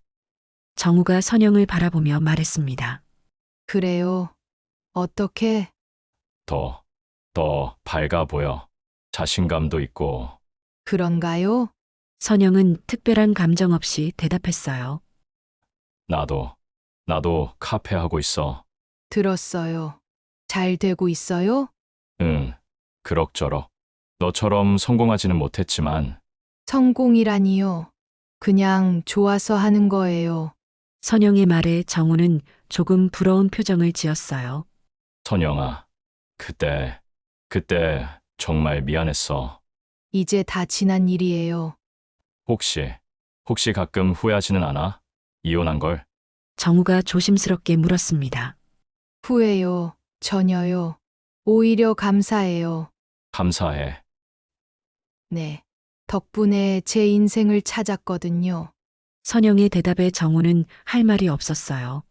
S2: 정우가 선영을 바라보며 말했습니다.
S1: 그래요. 어떻게?
S3: 더 밝아 보여. 자신감도 있고.
S1: 그런가요?
S2: 선영은 특별한 감정 없이 대답했어요.
S3: 나도 카페 하고 있어.
S1: 들었어요. 잘 되고 있어요?
S3: 응, 그럭저럭. 너처럼 성공하지는 못했지만.
S1: 성공이라니요. 그냥 좋아서 하는 거예요.
S2: 선영의 말에 정우는 조금 부러운 표정을 지었어요.
S3: 선영아, 그때 정말 미안했어.
S1: 이제 다 지난 일이에요.
S3: 혹시 가끔 후회하지는 않아? 이혼한 걸?
S2: 정우가 조심스럽게 물었습니다.
S1: 후회요. 전혀요. 오히려 감사해요.
S3: 감사해.
S1: 네. 덕분에 제 인생을 찾았거든요.
S2: 선영의 대답에 정우는 할 말이 없었어요.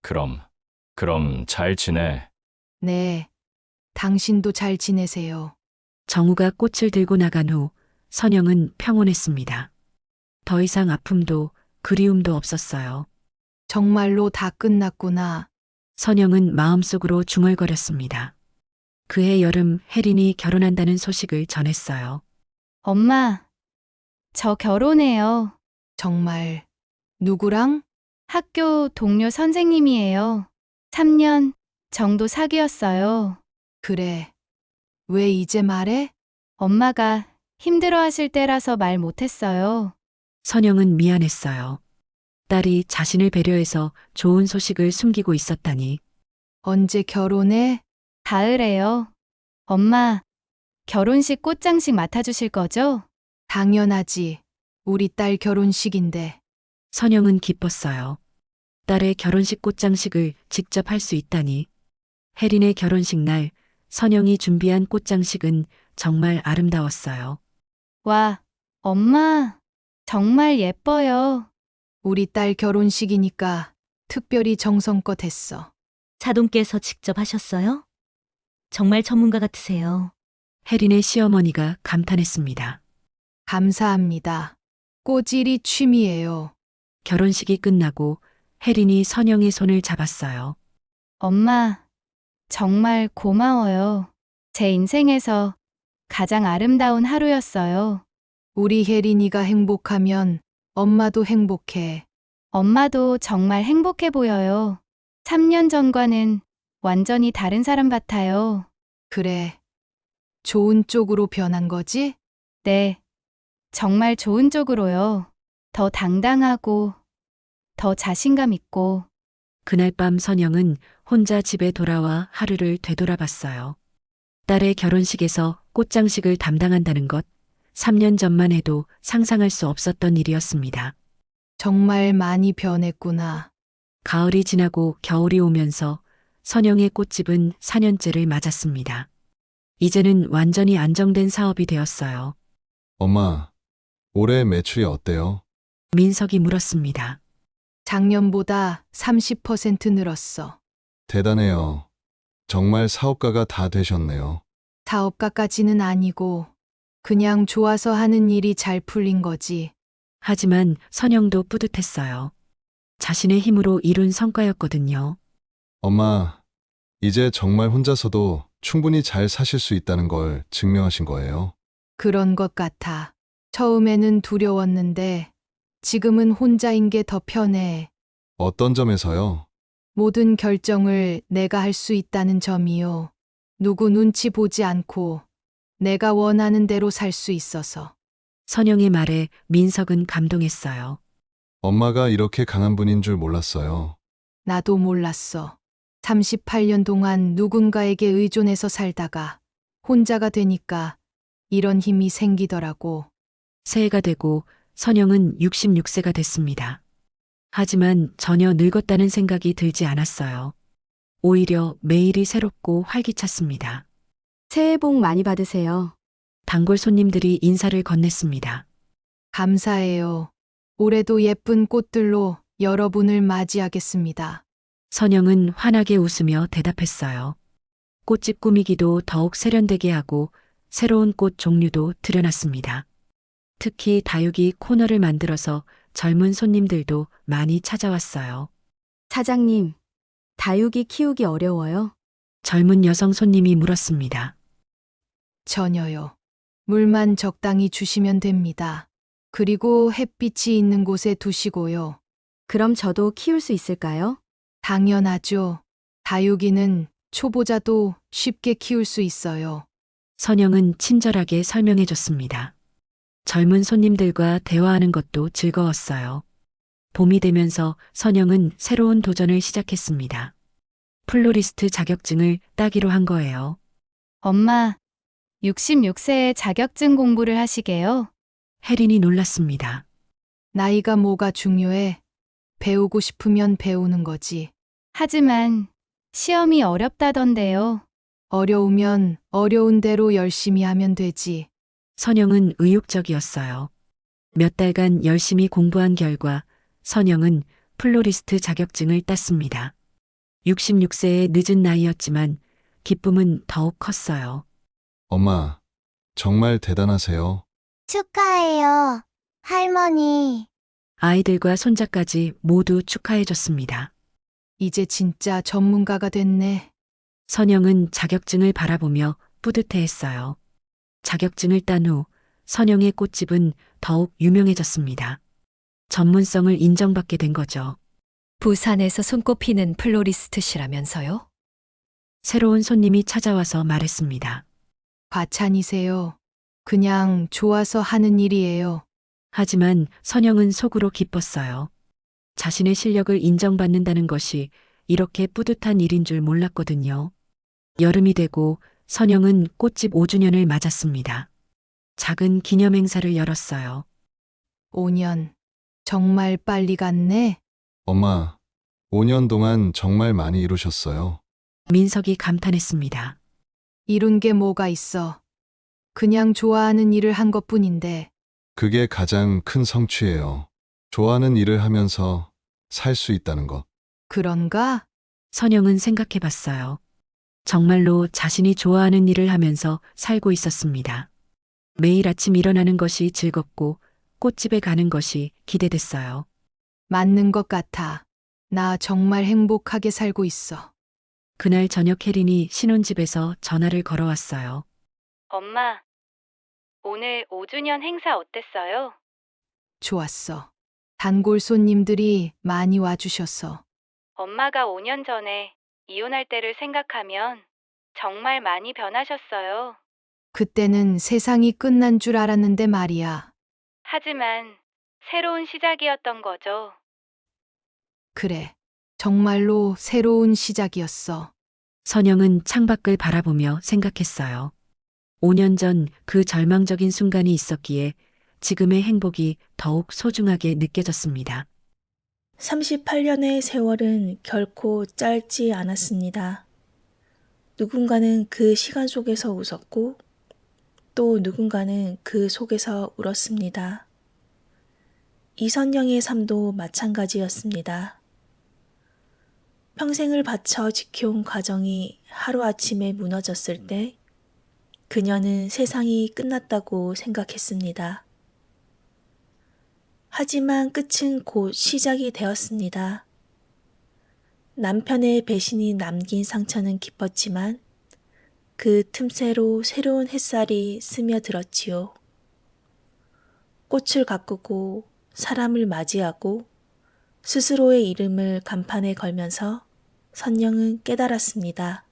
S3: 그럼 잘 지내.
S1: 네. 당신도 잘 지내세요.
S2: 정우가 꽃을 들고 나간 후 선영은 평온했습니다. 더 이상 아픔도 그리움도 없었어요.
S1: 정말로 다 끝났구나.
S2: 선영은 마음속으로 중얼거렸습니다. 그해 여름 혜린이 결혼한다는 소식을 전했어요.
S4: 엄마, 저 결혼해요.
S1: 정말. 누구랑?
S4: 학교 동료 선생님이에요. 3년 정도 사귀었어요.
S1: 그래. 왜 이제 말해?
S4: 엄마가 힘들어하실 때라서 말 못했어요.
S2: 선영은 미안했어요. 딸이 자신을 배려해서 좋은 소식을 숨기고 있었다니.
S1: 언제 결혼해?
S4: 가을에요. 엄마, 결혼식 꽃장식 맡아주실 거죠?
S1: 당연하지. 우리 딸 결혼식인데.
S2: 선영은 기뻤어요. 딸의 결혼식 꽃장식을 직접 할 수 있다니. 혜린의 결혼식 날 선영이 준비한 꽃장식은 정말 아름다웠어요.
S4: 와, 엄마, 정말 예뻐요.
S1: 우리 딸 결혼식이니까 특별히 정성껏 했어.
S14: 자동께서 직접 하셨어요? 정말 전문가 같으세요.
S2: 혜린의 시어머니가 감탄했습니다.
S1: 감사합니다. 꼬질이 취미예요.
S2: 결혼식이 끝나고 혜린이 선영의 손을 잡았어요.
S4: 엄마, 정말 고마워요. 제 인생에서 가장 아름다운 하루였어요.
S1: 우리 혜린이가 행복하면 엄마도 행복해.
S4: 엄마도 정말 행복해 보여요. 3년 전과는 완전히 다른 사람 같아요.
S1: 그래. 좋은 쪽으로 변한 거지?
S4: 네, 정말 좋은 쪽으로요. 더 당당하고, 더 자신감 있고.
S2: 그날 밤 선영은 혼자 집에 돌아와 하루를 되돌아봤어요. 딸의 결혼식에서 꽃장식을 담당한다는 것, 3년 전만 해도 상상할 수 없었던 일이었습니다.
S1: 정말 많이 변했구나.
S2: 가을이 지나고 겨울이 오면서 선영의 꽃집은 4년째를 맞았습니다. 이제는 완전히 안정된 사업이 되었어요.
S5: 엄마, 올해 매출이 어때요?
S2: 민석이 물었습니다.
S1: 작년보다 30% 늘었어.
S5: 대단해요. 정말 사업가가 다 되셨네요.
S1: 사업가까지는 아니고 그냥 좋아서 하는 일이 잘 풀린 거지.
S2: 하지만 선영도 뿌듯했어요. 자신의 힘으로 이룬 성과였거든요.
S5: 엄마, 이제 정말 혼자서도 충분히 잘 사실 수 있다는 걸 증명하신 거예요.
S1: 그런 것 같아. 처음에는 두려웠는데 지금은 혼자인 게 더 편해.
S5: 어떤 점에서요?
S1: 모든 결정을 내가 할 수 있다는 점이요. 누구 눈치 보지 않고 내가 원하는 대로 살 수 있어서.
S2: 선영의 말에 민석은 감동했어요.
S5: 엄마가 이렇게 강한 분인 줄 몰랐어요.
S1: 나도 몰랐어. 38년 동안 누군가에게 의존해서 살다가 혼자가 되니까 이런 힘이 생기더라고.
S2: 새해가 되고 선영은 66세가 됐습니다. 하지만 전혀 늙었다는 생각이 들지 않았어요. 오히려 매일이 새롭고 활기찼습니다.
S13: 새해 복 많이 받으세요.
S2: 단골 손님들이 인사를 건넸습니다.
S1: 감사해요. 올해도 예쁜 꽃들로 여러분을 맞이하겠습니다.
S2: 선영은 환하게 웃으며 대답했어요. 꽃집 꾸미기도 더욱 세련되게 하고 새로운 꽃 종류도 들여놨습니다. 특히 다육이 코너를 만들어서 젊은 손님들도 많이 찾아왔어요.
S13: 사장님, 다육이 키우기 어려워요?
S2: 젊은 여성 손님이 물었습니다.
S1: 전혀요. 물만 적당히 주시면 됩니다. 그리고 햇빛이 있는 곳에 두시고요.
S13: 그럼 저도 키울 수 있을까요?
S1: 당연하죠. 다육이는 초보자도 쉽게 키울 수 있어요.
S2: 선영은 친절하게 설명해 줬습니다. 젊은 손님들과 대화하는 것도 즐거웠어요. 봄이 되면서 선영은 새로운 도전을 시작했습니다. 플로리스트 자격증을 따기로 한 거예요.
S4: 엄마, 66세에 자격증 공부를 하시게요?
S2: 혜린이 놀랐습니다.
S1: 나이가 뭐가 중요해? 배우고 싶으면 배우는 거지.
S4: 하지만 시험이 어렵다던데요.
S1: 어려우면 어려운 대로 열심히 하면 되지.
S2: 선영은 의욕적이었어요. 몇 달간 열심히 공부한 결과 선영은 플로리스트 자격증을 땄습니다. 66세의 늦은 나이였지만 기쁨은 더욱 컸어요.
S5: 엄마, 정말 대단하세요.
S14: 축하해요, 할머니.
S2: 아이들과 손자까지 모두 축하해줬습니다.
S1: 이제 진짜 전문가가 됐네.
S2: 선영은 자격증을 바라보며 뿌듯해했어요. 자격증을 딴 후 선영의 꽃집은 더욱 유명해졌습니다. 전문성을 인정받게 된 거죠.
S6: 부산에서 손꼽히는 플로리스트시라면서요?
S2: 새로운 손님이 찾아와서 말했습니다.
S1: 과찬이세요. 그냥 좋아서 하는 일이에요.
S2: 하지만 선영은 속으로 기뻤어요. 자신의 실력을 인정받는다는 것이 이렇게 뿌듯한 일인 줄 몰랐거든요. 여름이 되고 선영은 꽃집 5주년을 맞았습니다. 작은 기념 행사를 열었어요.
S1: 5년. 정말 빨리 갔네.
S5: 엄마, 5년 동안 정말 많이 이루셨어요.
S2: 민석이 감탄했습니다.
S1: 이룬 게 뭐가 있어. 그냥 좋아하는 일을 한 것뿐인데.
S5: 그게 가장 큰 성취예요. 좋아하는 일을 하면서 살 수 있다는 것.
S1: 그런가?
S2: 선영은 생각해 봤어요. 정말로 자신이 좋아하는 일을 하면서 살고 있었습니다. 매일 아침 일어나는 것이 즐겁고 꽃집에 가는 것이 기대됐어요.
S1: 맞는 것 같아. 나 정말 행복하게 살고 있어.
S2: 그날 저녁 혜린이 신혼집에서 전화를 걸어왔어요.
S4: 엄마, 오늘 5주년 행사 어땠어요?
S1: 좋았어. 단골 손님들이 많이 와주셔서.
S4: 엄마가 5년 전에 이혼할 때를 생각하면 정말 많이 변하셨어요.
S1: 그때는 세상이 끝난 줄 알았는데 말이야.
S4: 하지만 새로운 시작이었던 거죠.
S1: 그래. 정말로 새로운 시작이었어.
S2: 선영은 창밖을 바라보며 생각했어요. 5년 전 그 절망적인 순간이 있었기에 지금의 행복이 더욱 소중하게 느껴졌습니다.
S15: 38년의 세월은 결코 짧지 않았습니다. 누군가는 그 시간 속에서 웃었고 또 누군가는 그 속에서 울었습니다. 이선영의 삶도 마찬가지였습니다. 평생을 바쳐 지켜온 가정이 하루아침에 무너졌을 때 그녀는 세상이 끝났다고 생각했습니다. 하지만 끝은 곧 시작이 되었습니다. 남편의 배신이 남긴 상처는 깊었지만 그 틈새로 새로운 햇살이 스며들었지요. 꽃을 가꾸고 사람을 맞이하고 스스로의 이름을 간판에 걸면서 선영은 깨달았습니다.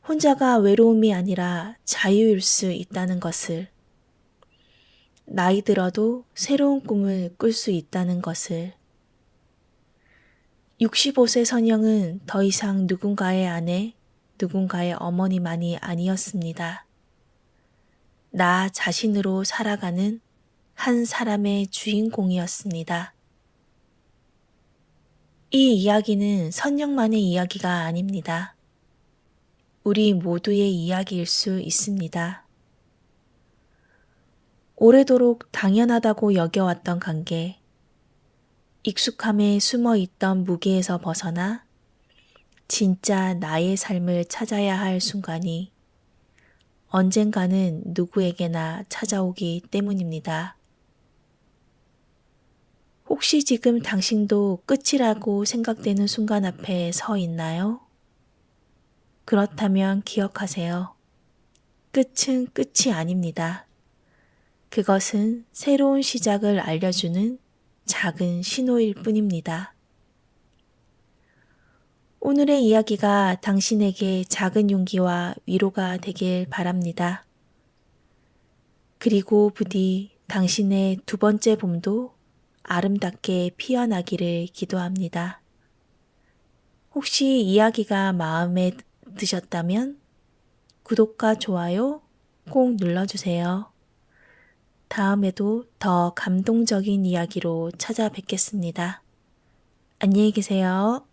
S15: 혼자가 외로움이 아니라 자유일 수 있다는 것을, 나이 들어도 새로운 꿈을 꿀 수 있다는 것을. 65세 선영은 더 이상 누군가의 아내, 누군가의 어머니만이 아니었습니다. 나 자신으로 살아가는 한 사람의 주인공이었습니다. 이 이야기는 선영만의 이야기가 아닙니다. 우리 모두의 이야기일 수 있습니다. 오래도록 당연하다고 여겨왔던 관계, 익숙함에 숨어있던 무게에서 벗어나 진짜 나의 삶을 찾아야 할 순간이 언젠가는 누구에게나 찾아오기 때문입니다. 혹시 지금 당신도 끝이라고 생각되는 순간 앞에 서 있나요? 그렇다면 기억하세요. 끝은 끝이 아닙니다. 그것은 새로운 시작을 알려주는 작은 신호일 뿐입니다. 오늘의 이야기가 당신에게 작은 용기와 위로가 되길 바랍니다. 그리고 부디 당신의 두 번째 봄도 아름답게 피어나기를 기도합니다. 혹시 이야기가 마음에 드셨다면 구독과 좋아요 꼭 눌러주세요. 다음에도 더 감동적인 이야기로 찾아뵙겠습니다. 안녕히 계세요.